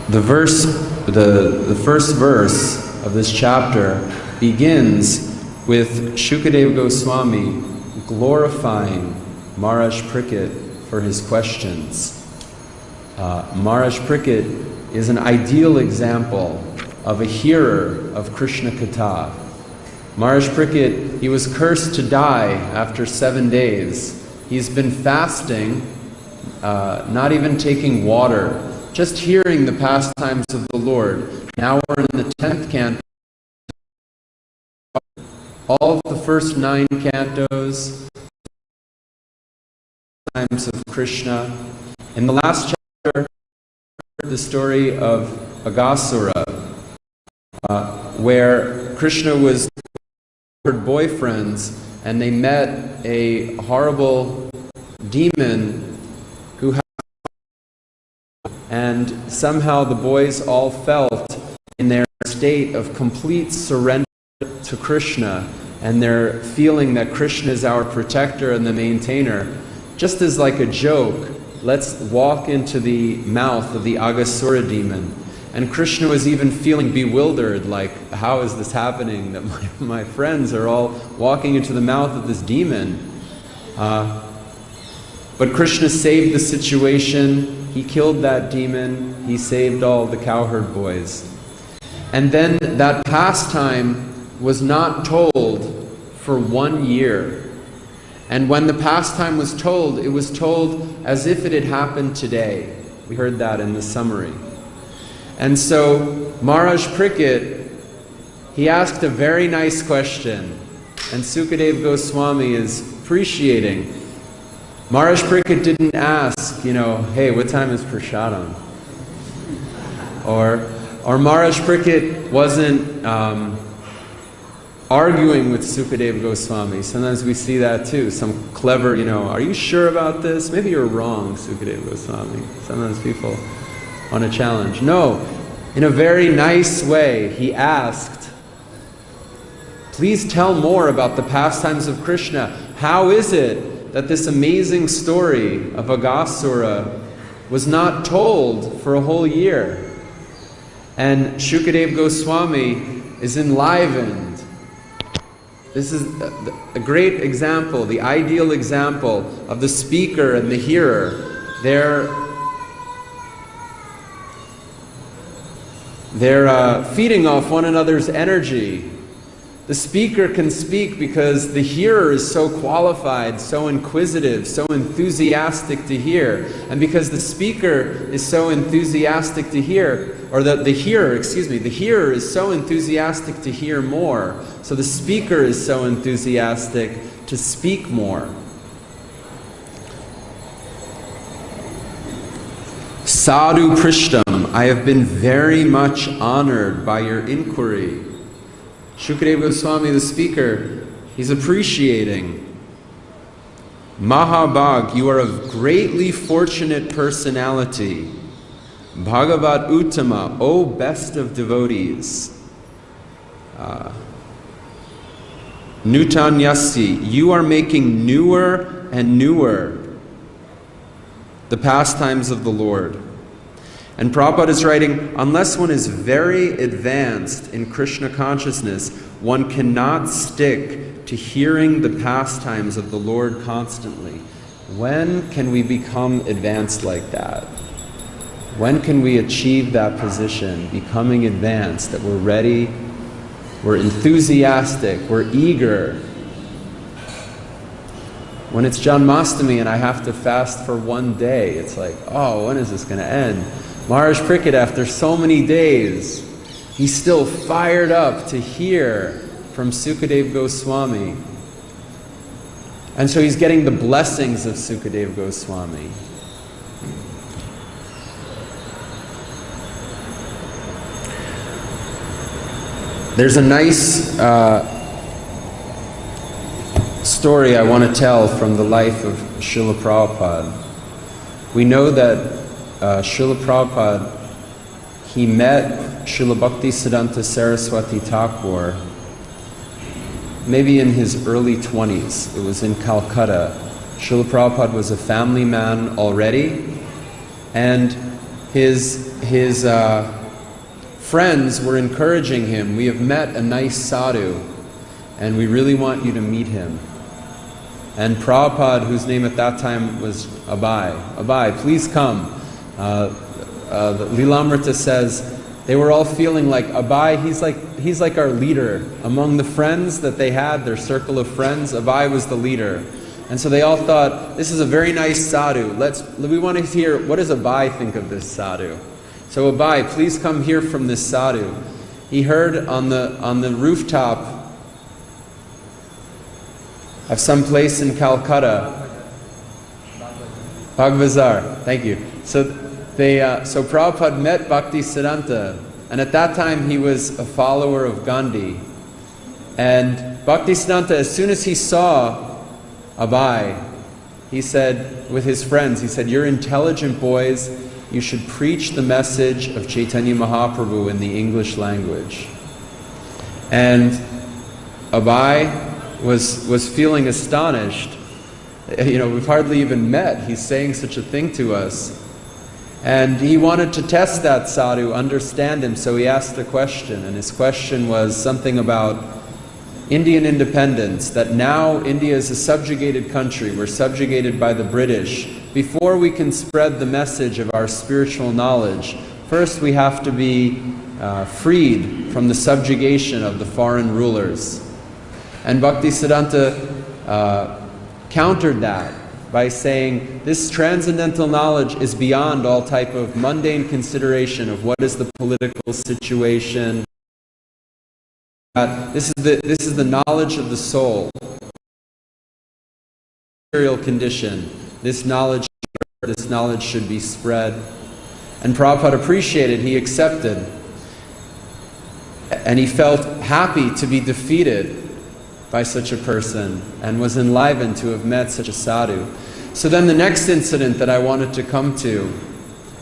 the first verse of this chapter begins with Shukadeva Goswami glorifying Maharaj Parikshit for his questions. Maharaj Parikshit is an ideal example of a hearer of Krishna Katha. Maharaj Parikshit, he was cursed to die after 7 days. He's been fasting, not even taking water, just hearing the pastimes of the Lord. Now we're in the 10th canto. All of the first 9 cantos, times of Krishna. In the last chapter, the story of Aghasura, where Krishna was boyfriends, and they met a horrible demon who had, and somehow the boys all felt in their state of complete surrender to Krishna, and their feeling that Krishna is our protector and the maintainer. Just as like a joke, let's walk into the mouth of the Aghasura demon. And Krishna was even feeling bewildered, like, how is this happening, that my friends are all walking into the mouth of this demon? But Krishna saved the situation. He killed that demon. He saved all the cowherd boys. And then that pastime was not told for 1 year. And when the pastime was told, it was told as if it had happened today. We heard that in the summary. And so Maharaj Parikshit, he asked a very nice question, and Sukadeva Goswami is appreciating. Maharaj Parikshit didn't ask, hey, what time is prasadam? Or Maharaj Parikshit wasn't arguing with Sukadeva Goswami. Sometimes we see that too. Some clever, are you sure about this? Maybe you're wrong, Sukadeva Goswami. Sometimes people on a challenge. No, in a very nice way, he asked, please tell more about the pastimes of Krishna. How is it that this amazing story of Aghasura was not told for a whole year? And Shukadeva Goswami is enlivened. This is a great example, the ideal example of the speaker and the hearer. They're feeding off one another's energy. The speaker can speak because the hearer is so qualified, so inquisitive, so enthusiastic to hear. And because the speaker is so enthusiastic to hear, or the hearer is so enthusiastic to hear more, so the speaker is so enthusiastic to speak more. Sadhu Prishtam, I have been very much honored by your inquiry. Shukadeva Goswami, the speaker, he's appreciating. Mahabhag, you are a greatly fortunate personality. Bhagavat Uttama, O best of devotees. Nutanyasi, you are making newer and newer the pastimes of the Lord. And Prabhupada is writing, unless one is very advanced in Krishna consciousness, one cannot stick to hearing the pastimes of the Lord constantly. When can we become advanced like that? When can we achieve that position, becoming advanced, that we're ready, we're enthusiastic, we're eager? When it's Janmashtami and I have to fast for one day, it's like, oh, when is this going to end? Maharaj Parikshit, after so many days, he's still fired up to hear from Sukadeva Goswami. And so he's getting the blessings of Sukadeva Goswami. There's a nice story I want to tell from the life of Srila Prabhupada. We know that Srila Prabhupada, he met Srila Bhaktisiddhanta Saraswati Thakur maybe in his early 20s. It was in Calcutta. Srila Prabhupada was a family man already, and his friends were encouraging him, we have met a nice sadhu, and we really want you to meet him. And Prabhupada, whose name at that time was Abai, please come. The Lilamrita says, they were all feeling like Abai, he's like our leader. Among the friends that they had, their circle of friends, Abai was the leader. And so they all thought, this is a very nice sadhu. We want to hear, what does Abai think of this sadhu? So Abai, please come hear from this sadhu. He heard on the rooftop of some place in Calcutta, Bhagavad-Gita, thank you. So Prabhupada met Bhaktisiddhanta, and at that time he was a follower of Gandhi. And Bhaktisiddhanta, as soon as he saw Abai, he said, with his friends, he said, you're intelligent boys, you should preach the message of Chaitanya Mahaprabhu in the English language. And Abai was feeling astonished. We've hardly even met. He's saying such a thing to us. And he wanted to test that sadhu, understand him, so he asked a question. And his question was something about Indian independence, that now India is a subjugated country. We're subjugated by the British. Before we can spread the message of our spiritual knowledge, first we have to be freed from the subjugation of the foreign rulers. And Bhaktisiddhanta countered that by saying, this transcendental knowledge is beyond all type of mundane consideration of what is the political situation. This is the knowledge of the soul, material condition. This knowledge should be spread. And Prabhupada appreciated, he accepted. And he felt happy to be defeated by such a person, and was enlivened to have met such a sadhu. So then the next incident that I wanted to come to,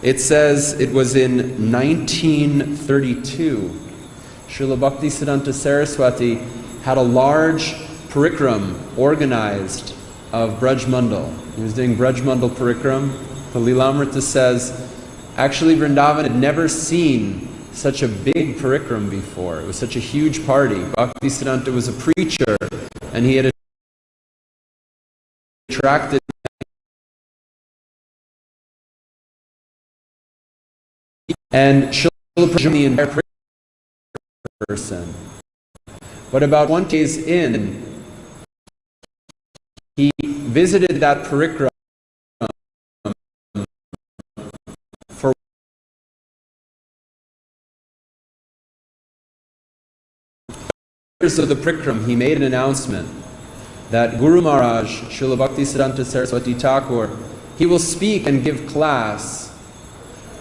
it says it was in 1932. Srila Bhaktisiddhanta Saraswati had a large parikram organized of Braj Mandal. He was doing Braj Mandal parikram. The Lilamrita says, actually Vrindavan had never seen such a big parikram before. It was such a huge party. Bhaktisiddhanta was a preacher, and he had attracted and the entire person. But about 1 day in, he visited that parikram for of the parikram. He made an announcement that Guru Maharaj, Srila Bhaktisiddhanta Saraswati Thakur, he will speak and give class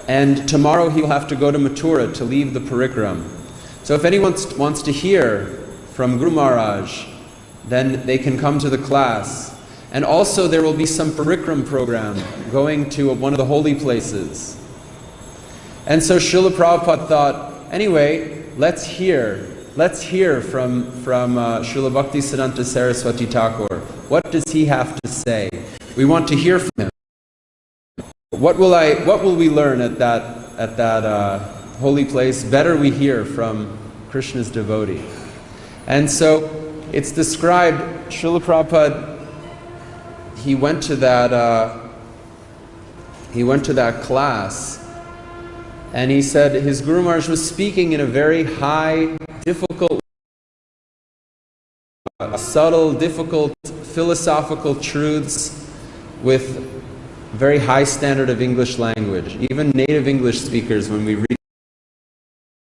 and tomorrow he will have to go to Mathura to leave the parikram. So if anyone wants to hear from Guru Maharaj, then they can come to the class. And also there will be some parikram program going to one of the holy places. And so Srila Prabhupada thought, anyway, let's hear from Srila Bhaktisiddhanta Saraswati Thakur. What does he have to say? We want to hear from him. What will we learn at that holy place? Better we hear from Krishna's devotee. And so it's described, Srila Prabhupada, he went to that class, and he said his Guru Maharaj was speaking in a very high, difficult, subtle, difficult, philosophical truths with very high standard of English language. Even native English speakers, when we read,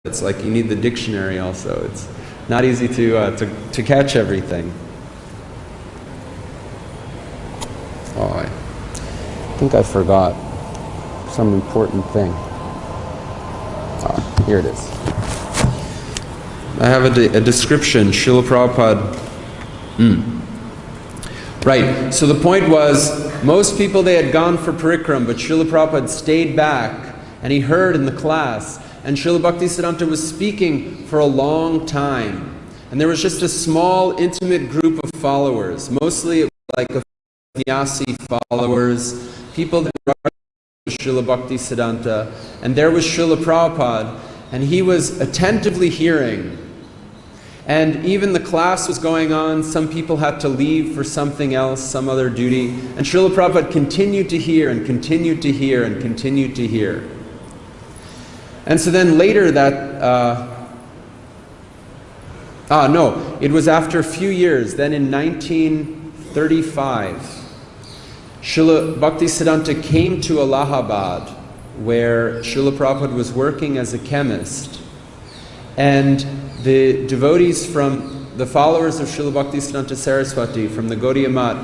it's like you need the dictionary also. It's not easy to catch everything. Oh, I think I forgot some important thing. Here it is. I have a description, Srila Prabhupada. Right, so the point was, most people, they had gone for parikram, but Srila Prabhupada stayed back, and he heard in the class, and Srila Bhaktisiddhanta was speaking for a long time. And there was just a small, intimate group of followers. Mostly it was like a sannyasi followers, people that were Srila Bhaktisiddhanta, and there was Srila Prabhupada, and he was attentively hearing. And even the class was going on, some people had to leave for something else, some other duty, and Srila Prabhupada continued to hear, and continued to hear, and continued to hear. And so then later it was after a few years, then in 1935, Srila Bhaktisiddhanta came to Allahabad, where Srila Prabhupada was working as a chemist. And the devotees from the followers of Srila Bhaktisiddhanta Saraswati, from the Gaudiya Math,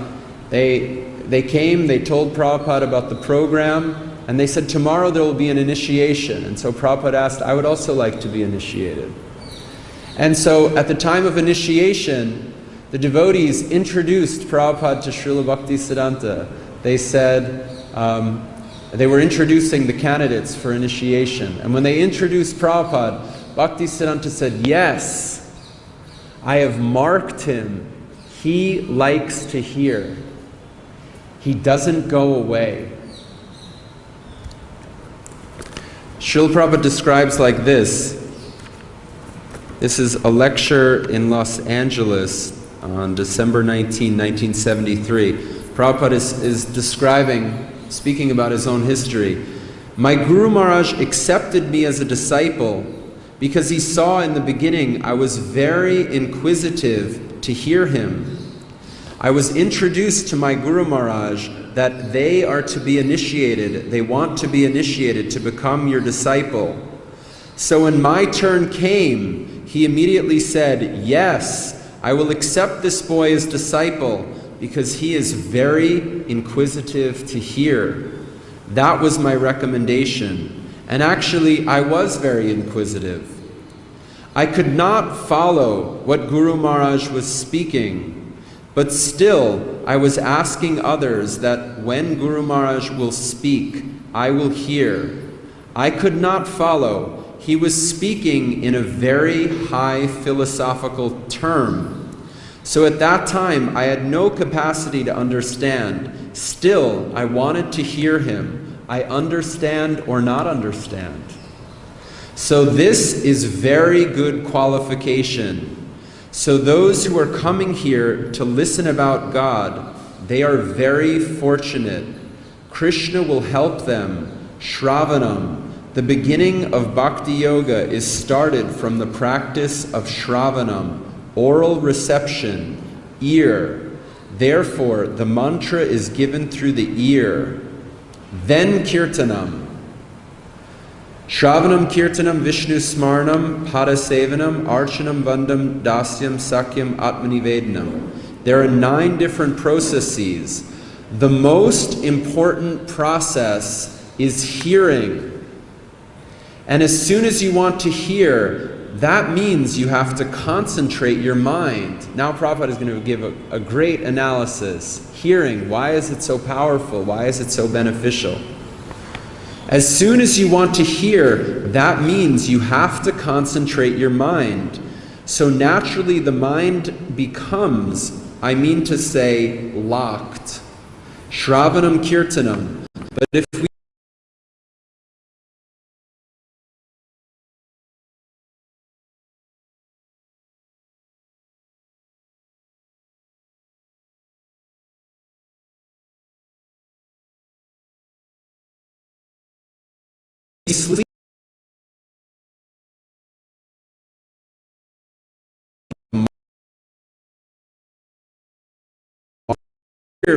they came, they told Prabhupada about the program, and they said, tomorrow there will be an initiation. And so Prabhupada asked, I would also like to be initiated. And so at the time of initiation, the devotees introduced Prabhupada to Srila Bhaktisiddhanta. They said, they were introducing the candidates for initiation. And when they introduced Prabhupada, Bhaktisiddhanta said, yes, I have marked him. He likes to hear. He doesn't go away. Srila Prabhupada describes like this. This is a lecture in Los Angeles on December 19, 1973. Prabhupada is describing, speaking about his own history. My Guru Maharaj accepted me as a disciple because he saw in the beginning I was very inquisitive to hear him. I was introduced to my Guru Maharaj that they are to be initiated, they want to be initiated to become your disciple. So when my turn came, he immediately said, yes, I will accept this boy as disciple because he is very inquisitive to hear. That was my recommendation. And actually, I was very inquisitive. I could not follow what Guru Maharaj was speaking, but still, I was asking others that when Guru Maharaj will speak, I will hear. I could not follow. He was speaking in a very high philosophical term. So at that time, I had no capacity to understand. Still, I wanted to hear him. I understand or not understand. So this is very good qualification. So those who are coming here to listen about God, they are very fortunate. Krishna will help them. Shravanam. The beginning of bhakti-yoga is started from the practice of shravanam, oral reception, ear. Therefore, the mantra is given through the ear. Then kirtanam. Shravanam, kirtanam, Vishnu smarnam, padasevanam, archanam, vandam, dasyam, sakyam, atmanivedanam. There are 9 different processes. The most important process is hearing. And as soon as you want to hear, that means you have to concentrate your mind. Now Prabhupada is going to give a great analysis. Hearing, why is it so powerful? Why is it so beneficial? As soon as you want to hear, that means you have to concentrate your mind. So naturally the mind becomes, I mean to say, locked. Shravanam kirtanam. But if we sleep,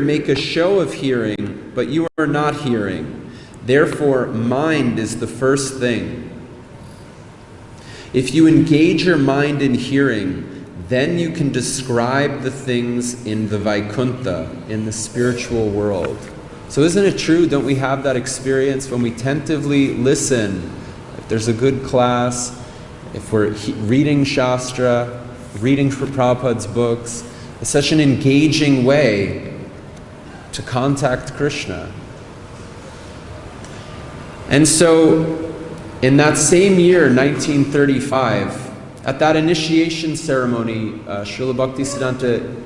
make a show of hearing, but you are not hearing. Therefore, mind is the first thing. If you engage your mind in hearing, then you can describe the things in the Vaikuntha, in the spiritual world. So isn't it true? Don't we have that experience when we tentatively listen? If there's a good class, if we're reading Shastra, reading for Prabhupada's books, it's such an engaging way to contact Krishna. And so, in that same year, 1935, at that initiation ceremony, Srila Bhaktisiddhanta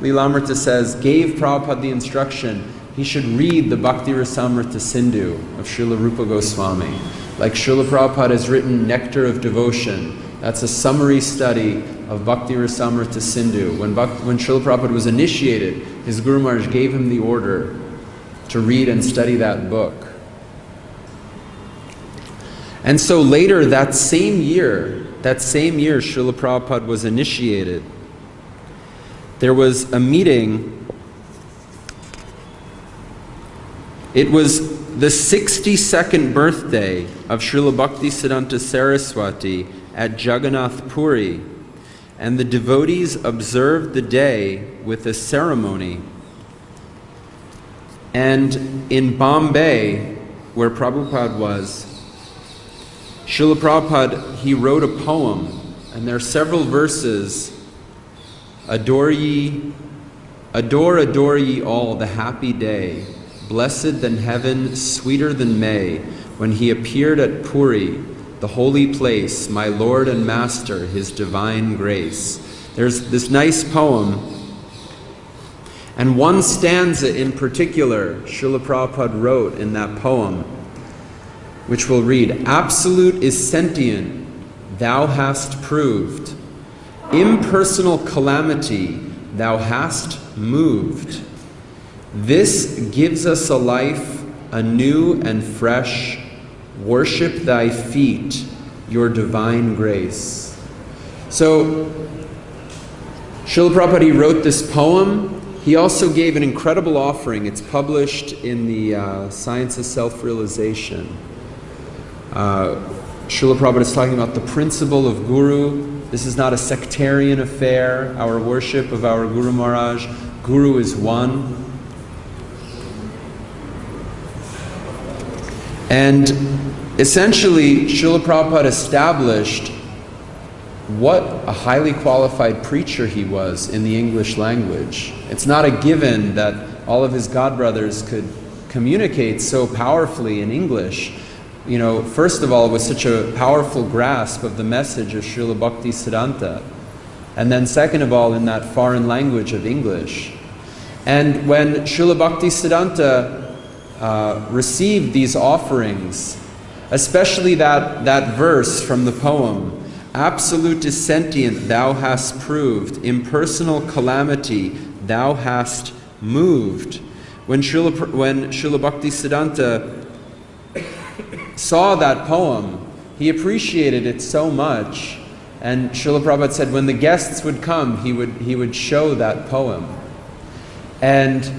Lilamrita says, gave Prabhupada the instruction he should read the Bhakti Rasamrita Sindhu of Srila Rupa Goswami. Like Srila Prabhupada has written Nectar of Devotion. That's a summary study of Bhakti Rasamrita Sindhu. When Srila Prabhupada was initiated, his Guru Maharaj gave him the order to read and study that book. And so later, that same year, Srila Prabhupada was initiated. There was a meeting. It was the 62nd birthday of Srila Bhaktisiddhanta Saraswati at Jagannath Puri, and the devotees observed the day with a ceremony. And in Bombay, where Prabhupada was, Srila Prabhupada, he wrote a poem, and there are several verses. Adore ye, adore ye all the happy day, blessed than heaven, sweeter than May, when he appeared at Puri, the holy place, my Lord and Master, his divine grace. There's this nice poem, and one stanza in particular Srila Prabhupada wrote in that poem, which we'll read. Absolute is sentient, thou hast proved. Impersonal calamity, thou hast moved. This gives us a life anew and fresh. Worship thy feet, your divine grace. So, Srila Prabhupada, he wrote this poem. He also gave an incredible offering. It's published in the Science of Self-Realization. Srila Prabhupada is talking about the principle of Guru. This is not a sectarian affair. Our worship of our Guru Maharaj. Guru is one. And essentially, Srila Prabhupada established what a highly qualified preacher he was in the English language. It's not a given that all of his godbrothers could communicate so powerfully in English. You know, first of all, with such a powerful grasp of the message of Srila Bhaktisiddhanta, and then second of all, in that foreign language of English. And when Srila Bhaktisiddhanta received these offerings, especially that verse from the poem, absolute is sentient, thou hast proved, impersonal calamity, thou hast moved. When Srila Bhaktisiddhanta saw that poem, he appreciated it so much, and Srila Prabhupada said when the guests would come, he would show that poem. And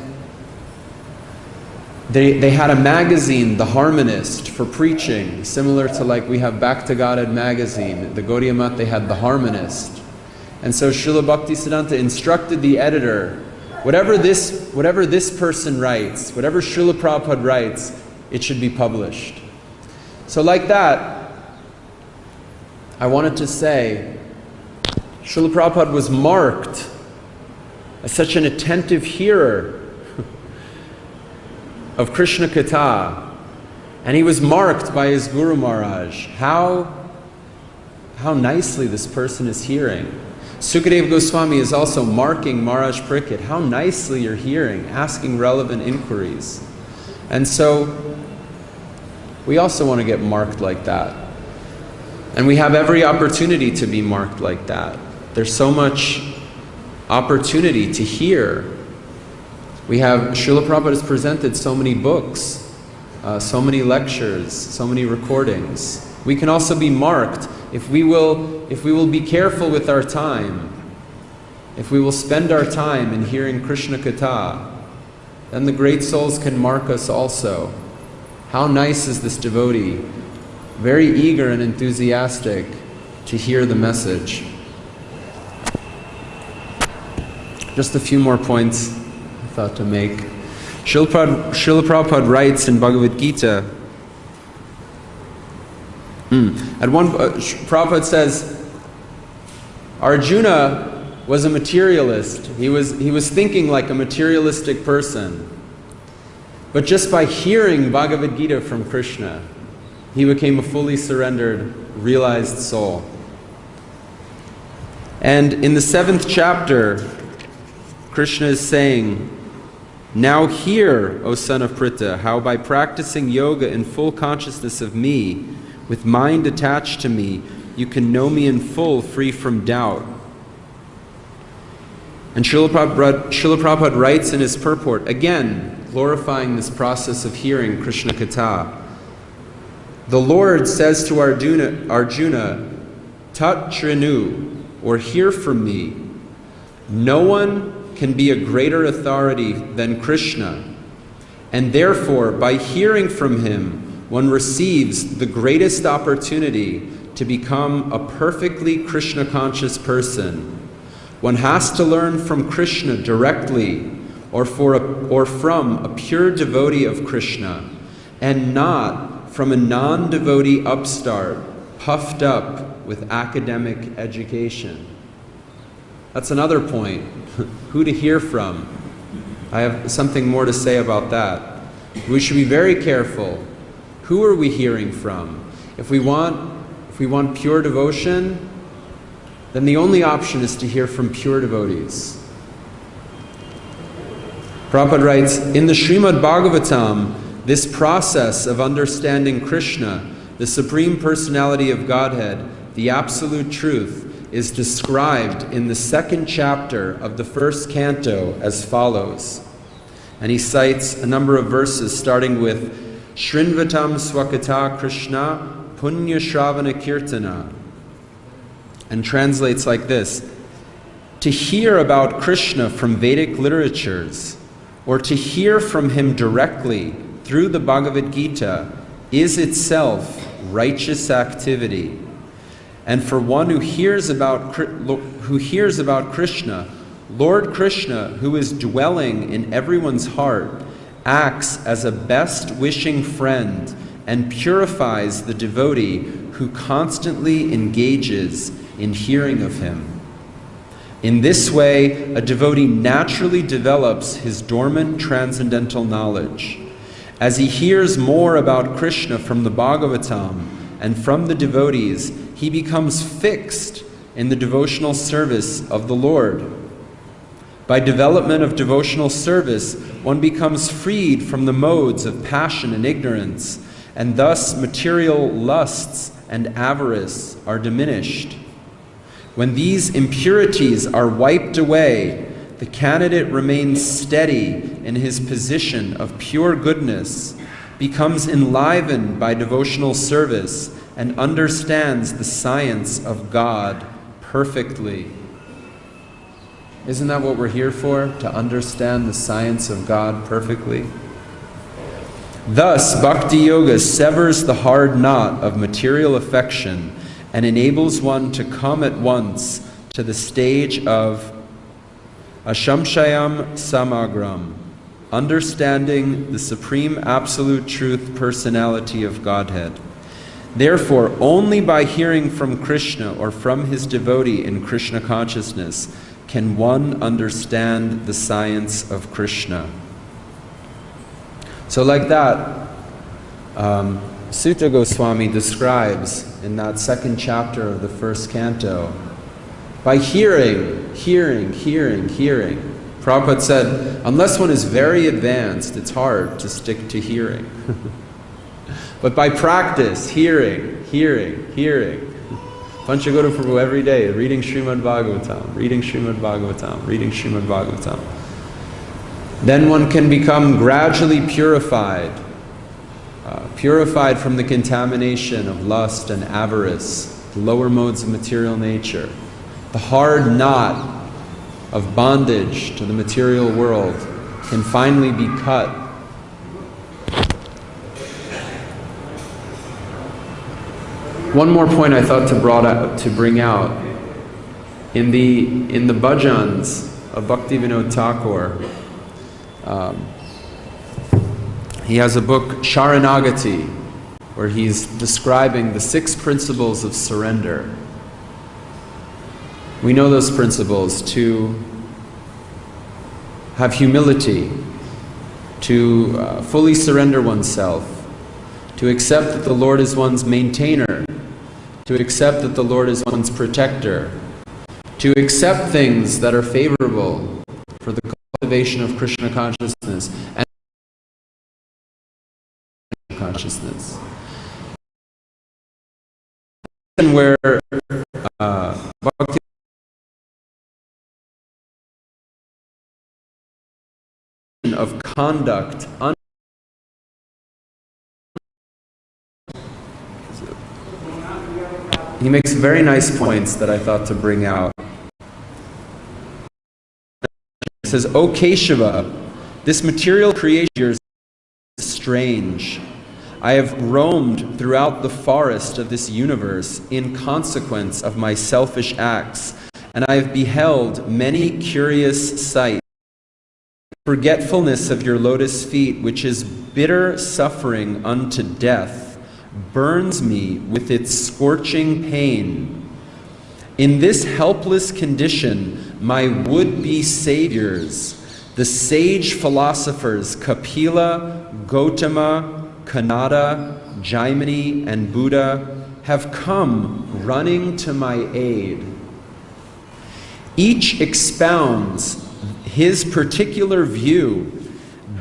they had a magazine, The Harmonist, for preaching, similar to like we have Bhakti Godhead magazine. The Gaudiya Math, they had The Harmonist. And so Srila Bhaktisiddhanta instructed the editor, whatever this person writes, whatever Srila Prabhupada writes, it should be published. So like that, I wanted to say, Srila Prabhupada was marked as such an attentive hearer of Krishna Katha, and he was marked by his Guru Maharaj. How nicely this person is hearing. Sukadeva Goswami is also marking Maharaj Parikshit. How nicely you're hearing, asking relevant inquiries. And so, we also want to get marked like that. And we have every opportunity to be marked like that. There's so much opportunity to hear. We have, Srila Prabhupada has presented so many books, so many lectures, so many recordings. We can also be marked if we will be careful with our time, if we will spend our time in hearing Krishna Katha, then the great souls can mark us also. How nice is this devotee, very eager and enthusiastic to hear the message. Just a few more points I thought to make. Srila Prabhupada writes in Bhagavad-Gita, Prabhupada says, Arjuna was a materialist. He was thinking like a materialistic person. But just by hearing Bhagavad-Gita from Krishna, he became a fully surrendered, realized soul. And in the 7th chapter, Krishna is saying, now hear, O son of Pritha, how by practicing yoga in full consciousness of me, with mind attached to me, you can know me in full, free from doubt. And Srila Prabhupada writes in his purport, again, glorifying this process of hearing Krishna Katha. The Lord says to Arjuna, Tat Shrinu, or hear from me. No one can be a greater authority than Krishna, and therefore, by hearing from him, one receives the greatest opportunity to become a perfectly Krishna-conscious person. One has to learn from Krishna directly, or from a pure devotee of Krishna, and not from a non-devotee upstart, puffed up with academic education. That's another point. Who to hear from. I have something more to say about that. We should be very careful. Who are we hearing from? If we want pure devotion, then the only option is to hear from pure devotees. Prabhupada writes, in the Srimad Bhagavatam, this process of understanding Krishna, the Supreme Personality of Godhead, the Absolute Truth, is described in the 2nd chapter of the 1st canto as follows. And he cites a number of verses starting with Shrinvatam Swakata Krishna Punya Shravana Kirtana, and translates like this: to hear about Krishna from Vedic literatures, or to hear from him directly through the Bhagavad-Gita, is itself righteous activity. And for one who hears about Krishna, Lord Krishna, who is dwelling in everyone's heart, acts as a best-wishing friend and purifies the devotee who constantly engages in hearing of him. In this way, a devotee naturally develops his dormant transcendental knowledge. As he hears more about Krishna from the Bhagavatam and from the devotees, he becomes fixed in the devotional service of the Lord. By development of devotional service, one becomes freed from the modes of passion and ignorance, and thus material lusts and avarice are diminished. When these impurities are wiped away, the candidate remains steady in his position of pure goodness, becomes enlivened by devotional service, and understands the science of God perfectly. Isn't that what we're here for? To understand the science of God perfectly? Thus, bhakti-yoga severs the hard knot of material affection and enables one to come at once to the stage of ashamshayam samagram, understanding the Supreme Absolute Truth Personality of Godhead. Therefore, only by hearing from Krishna or from his devotee in Krishna consciousness can one understand the science of Krishna. So like that, Sutta Goswami describes in that second chapter of the first canto, by hearing. Prabhupada said, unless one is very advanced, it's hard to stick to hearing. But by practice, hearing. Panchaguru Prabhu every day, reading Srimad Bhagavatam. Then one can become gradually purified from the contamination of lust and avarice, the lower modes of material nature. The hard knot of bondage to the material world can finally be cut. One more point I thought to bring out. In the bhajans of Bhaktivinoda Thakur, he has a book, Sharanagati, where he's describing the 6 principles of surrender. We know those principles: to have humility, to fully surrender oneself, to accept that the Lord is one's maintainer, to accept that the Lord is one's protector, to accept things that are favorable for the cultivation of Krishna consciousness and consciousness. And where Bhakti of conduct he makes very nice points that I thought to bring out. He says, O Keshava, this material creation is strange. I have roamed throughout the forest of this universe in consequence of my selfish acts, and I have beheld many curious sights. Forgetfulness of your lotus feet, which is bitter suffering unto death, burns me with its scorching pain. In this helpless condition, my would-be saviors, the sage philosophers Kapila, Gautama, Kanada, Jaimini, and Buddha, have come running to my aid. Each expounds his particular view,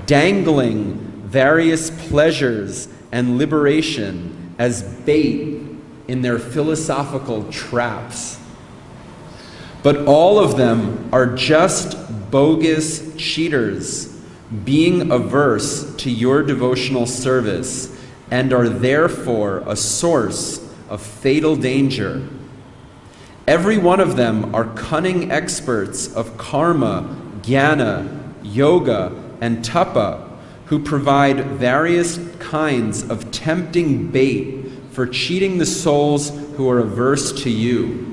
dangling various pleasures and liberation as bait in their philosophical traps. But all of them are just bogus cheaters, being averse to your devotional service, and are therefore a source of fatal danger. Every one of them are cunning experts of karma, jnana, yoga, and tapa, who provide various kinds of tempting bait for cheating the souls who are averse to you.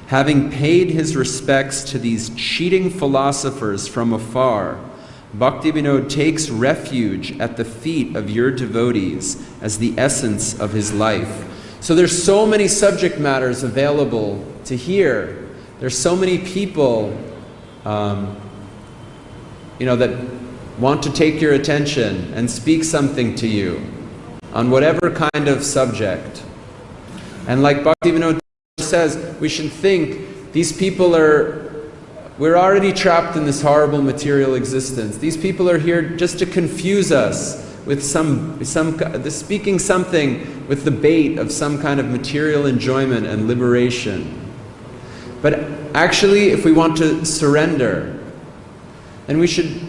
Having paid his respects to these cheating philosophers from afar, Bhaktivinoda takes refuge at the feet of your devotees as the essence of his life. So there's so many subject matters available to hear. There's so many people that want to take your attention and speak something to you on whatever kind of subject. And like Bhaktivinoda says, we should think these people we're already trapped in this horrible material existence. These people are here just to confuse us with speaking something with the bait of some kind of material enjoyment and liberation. But actually, if we want to surrender, then we should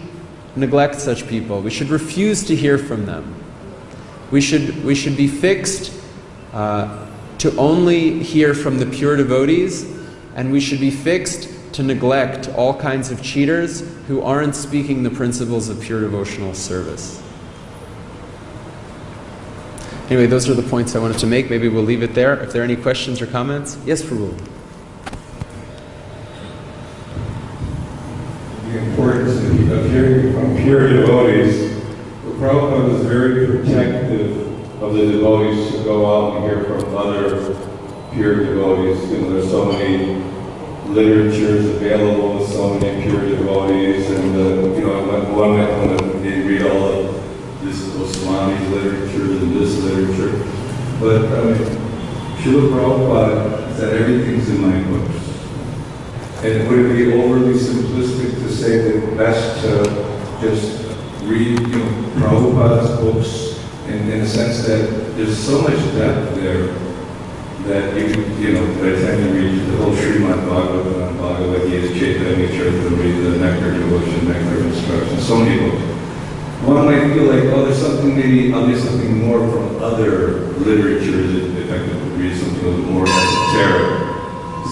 neglect such people. We should refuse to hear from them. We should be fixed to only hear from the pure devotees, and we should be fixed to neglect all kinds of cheaters who aren't speaking the principles of pure devotional service. Anyway, those are the points I wanted to make. Maybe we'll leave it there. If there are any questions or comments. Yes, Prabhu. The importance of hearing from pure devotees. Prabhupada was very protective of the devotees to go out and hear from other pure devotees. You know, there's so many literatures available with so many pure devotees, and you know, when they read all of this Goswami's literature and this literature. But I mean, Srila Prabhupada said everything's in my books. And would it be overly simplistic to say that best to just read, you know, Prabhupada's books in a sense that there's so much depth there that you know, by the time you read the whole Srimad Bhagavatam, Bhagavad-Gita, Chaitanya Charitamrita, the Nectar Devotion, Nectar Instruction, so many books. One might feel like, oh, there's something more from other literatures, if I could read something a little more esoteric.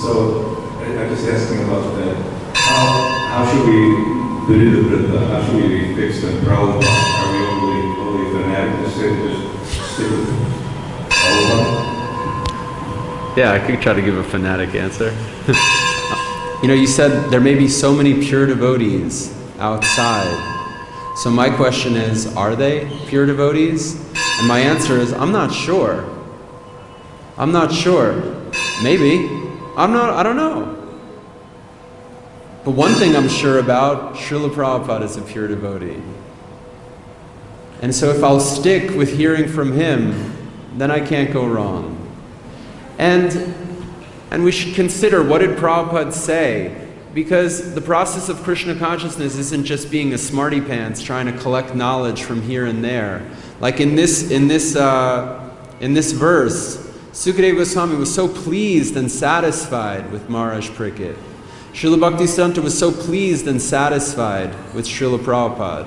So I'm just asking about that. How should we be fixed on Prabhupada? Are we overly fanatic to say just stick with Prabhupada? Yeah, I could try to give a fanatic answer. You know, you said there may be so many pure devotees outside. So my question is, are they pure devotees? And my answer is, I'm not sure. I'm not sure. Maybe. I don't know. But one thing I'm sure about, Srila Prabhupada is a pure devotee. And so if I'll stick with hearing from him, then I can't go wrong. And we should consider, what did Prabhupada say? Because the process of Krishna consciousness isn't just being a smarty pants trying to collect knowledge from here and there. Like in this verse, Sukadeva Goswami was so pleased and satisfied with Maharaj Pariksit. Srila Bhaktisiddhanta was so pleased and satisfied with Srila Prabhupada.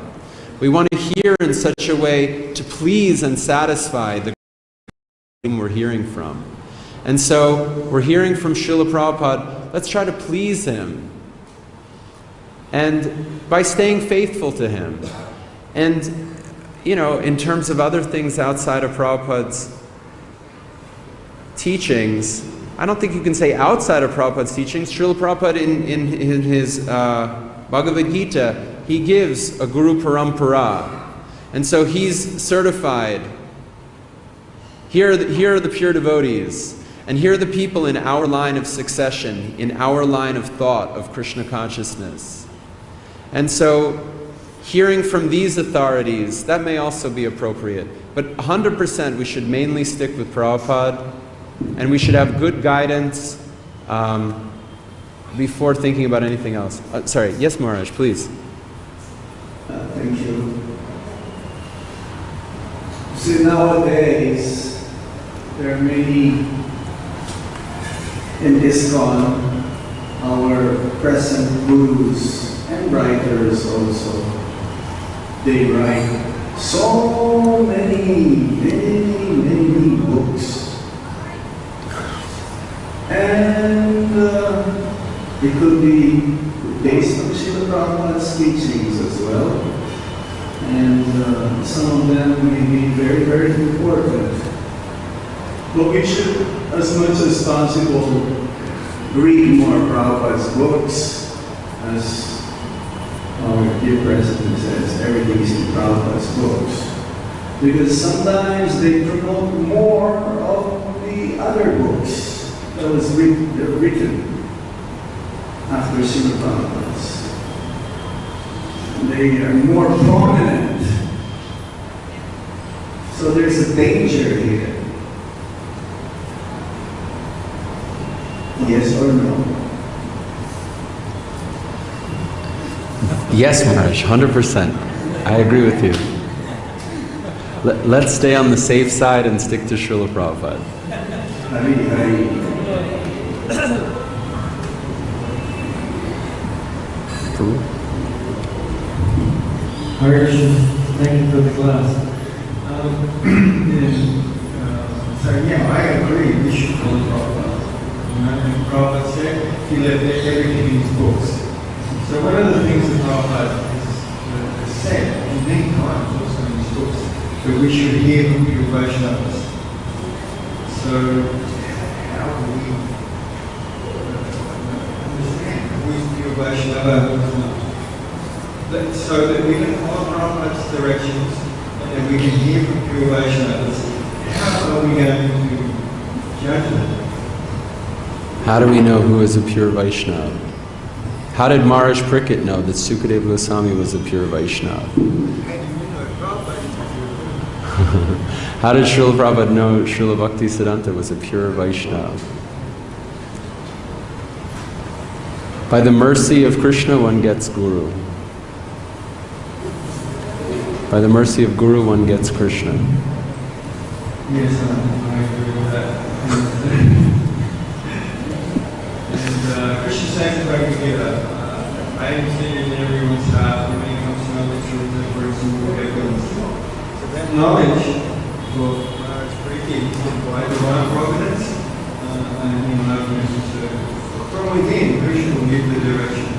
We want to hear in such a way to please and satisfy the we're hearing from. And so we're hearing from Srila Prabhupada, let's try to please him. And by staying faithful to him. And, you know, in terms of other things outside of Prabhupada's teachings, I don't think you can say outside of Prabhupada's teachings. Srila Prabhupada in his Bhagavad-Gita, he gives a Guru Parampara. And so he's certified. Here are the pure devotees. And here are the people in our line of succession, in our line of thought of Krishna consciousness. And so, hearing from these authorities, that may also be appropriate. But 100% we should mainly stick with Prabhupada, and we should have good guidance before thinking about anything else. Sorry, yes Maharaj, please. Thank you. See, nowadays, there are many in ISKCON, our present gurus and writers also, they write so many books. And it could be based on Srila Prabhupada's teachings as well. And some of them may be very, very important. But we should, as much as possible, read more Prabhupada's books. As our dear President says, everything is in Prabhupada's books. Because sometimes they promote more of the other books that was written after Srimad Bhagavatam. They are more prominent. So there's a danger here. Yes or no? Yes, Maharaj, 100%. I agree with you. Let's stay on the safe side and stick to Srila Prabhupada. Hare Krishna, thank you for the class. So yeah, I agree, we should follow Prabhupada. And Prabhupada said he left everything in his books. So one of the things that Prabhupada has said many times also in his books, that we should hear from pure Vaishnavas. So how do we understand who is pure Vaishnava? So that we can follow Prabhupada's directions and we can hear from pure Vaishnavas How are we going to judge it? How do we know who is a pure Vaishnava? How did Maharaj Prickett know that Sukadeva Goswami was a pure Vaishnava? How did Srila Prabhupada know Srila Bhaktisiddhanta was a pure Vaishnava? By the mercy of Krishna, one gets Guru. By the mercy of Guru, one gets Krishna. Yes, I agree with that. And Krishna says in Bhagavad-Gita, I am sitting in everyone's heart when it comes to know the truth and virtue of evidence. So that knowledge for Maharaj Prickett is by divine providence and enlightenment. From within, Krishna will give the direction.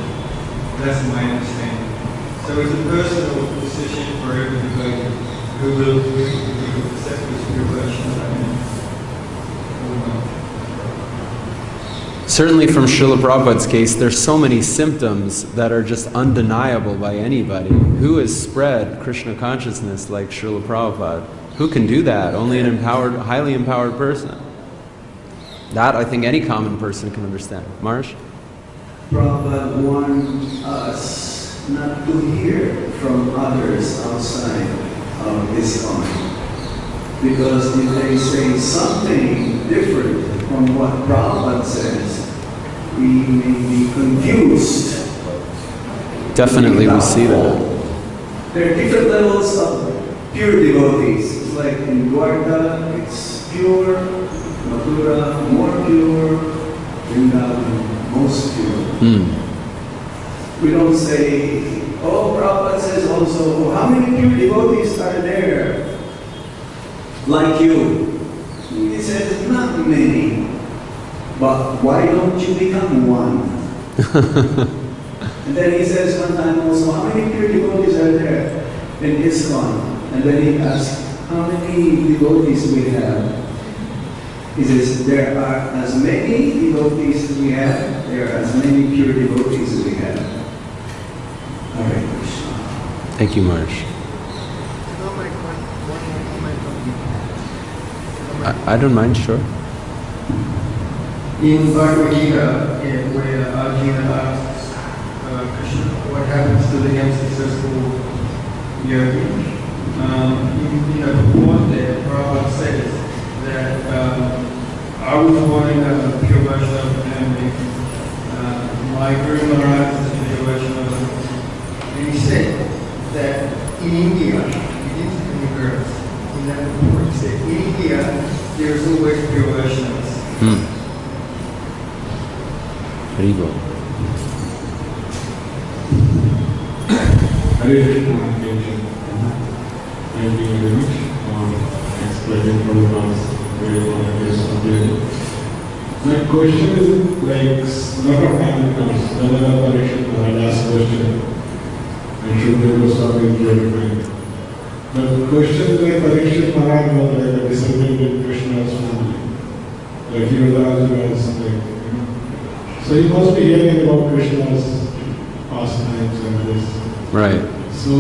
That's my understanding. So it's a personal decision for every devotee who will accept this pure Vaishnava. Certainly from Srila Prabhupada's case, there's so many symptoms that are just undeniable by anybody. Who has spread Krishna consciousness like Srila Prabhupada? Who can do that? Only an empowered, highly empowered person. That I think any common person can understand. Marsh? Prabhupada warned us not to hear from others outside of ISKCON. Because if they say something different from what Prabhupada says, we may be confused. Definitely we see that. There are different levels of pure devotees. It's like in Dwarka, it's pure, Mathura, more pure, Vrindavan, most pure. We don't say, oh, Prabhupada says also, oh, how many pure devotees are there like you? He says, not many, but why don't you become one? And then he says one time also, how many pure devotees are there in ISKCON? And then he asks, how many devotees we have? He says, there are as many devotees as we have, there are as many pure devotees as we have. Hare Krishna. Thank you, Marsh. I don't mind, sure. In Bhagavad-Gita, where Arjuna asks Krishna what happens to the unsuccessful yogi, before that, Prabhupada says that I was born in a pure Vaishnava family. My Guru Maharaj is a pure Vaishnava. And he said that in India, he didn't say any girls. In that report, he said, in India, there's always pure Vaishnavas. Haribo. Hare Krishna, thank you very much for explaining programs very well and my question is like lot of time comes whenever Parikshit Maharaj asks question and Sukadeva Goswami is glorified. But the question is like Parikshit Maharaj was like a descendant in Krishna's family. Like he was Arjuna or something, So he must be hearing about Krishna's pastimes and this. Right. So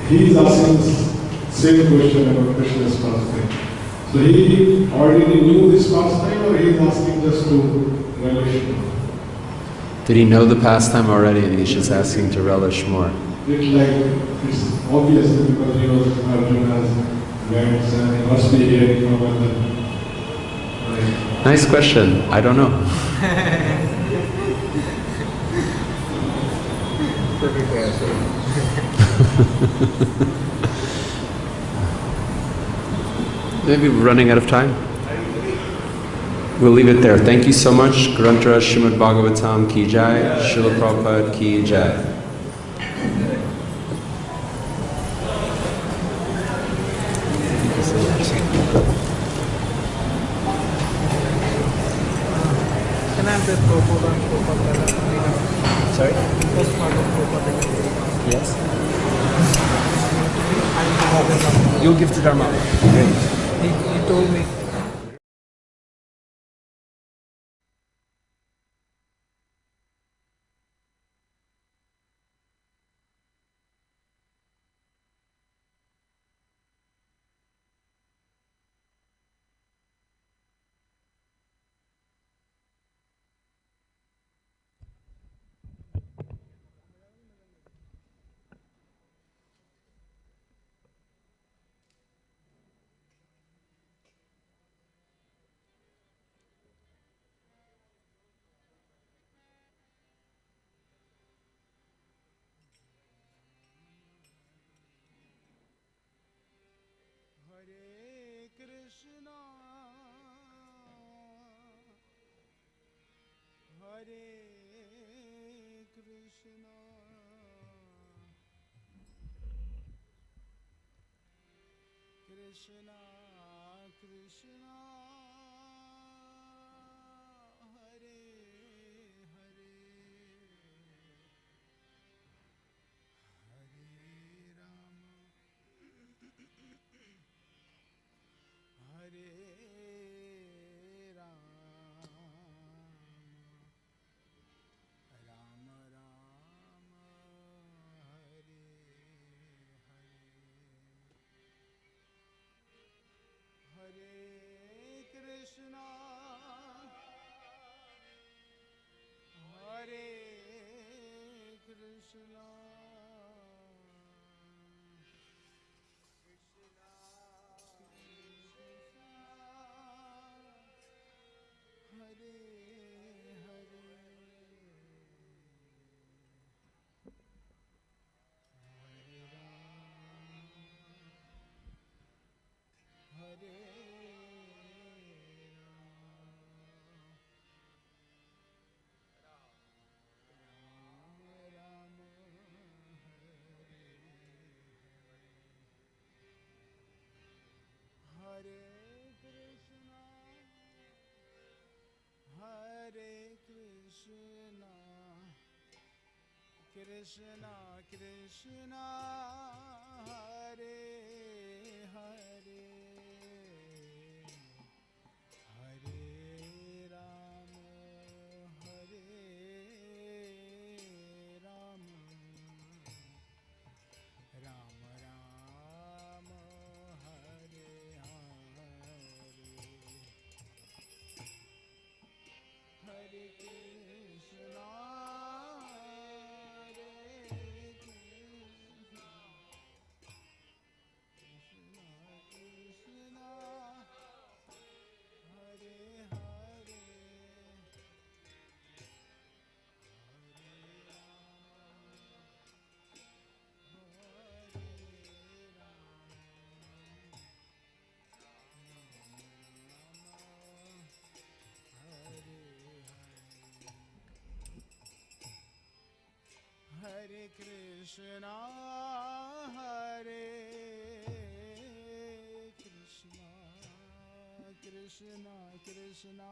he is asking same question about Krishna's pastime. So he already knew this pastime or he is asking just to relish more? Did he know the pastime already and he's just asking to relish more? It's obvious because he was Arjuna's grandson, he must be hearing from other. Right. Nice question. I don't know. Perfect answer. Maybe we're running out of time. We'll leave it there. Thank you so much. Grantra Srimad Bhagavatam ki jai. Srila Prabhupada ki jai. Can I have that Prabhupada? Sorry? First part of Prabhupada. Yes. You'll give to Dharma. He told me Krishna, Hare Krishna, Krishna Krishna, Hare Hare, Hare Rama, Hare Rama, Rama Rama, Hare Hare, Hare Krishna, Hare Krishna, Krishna Krishna, Hare Hare, Hare Rama, Hare Hare Krishna, Hare Krishna, Krishna Krishna, Hare Hare, Hare Rama, Hare Rama, Rama Rama, Hare Hare Krishna, Hare Krishna, Krishna Krishna, Hare Hare, Hare Rama, Hare Rama, Hare Hare Krishna, Hare Krishna, Krishna Krishna,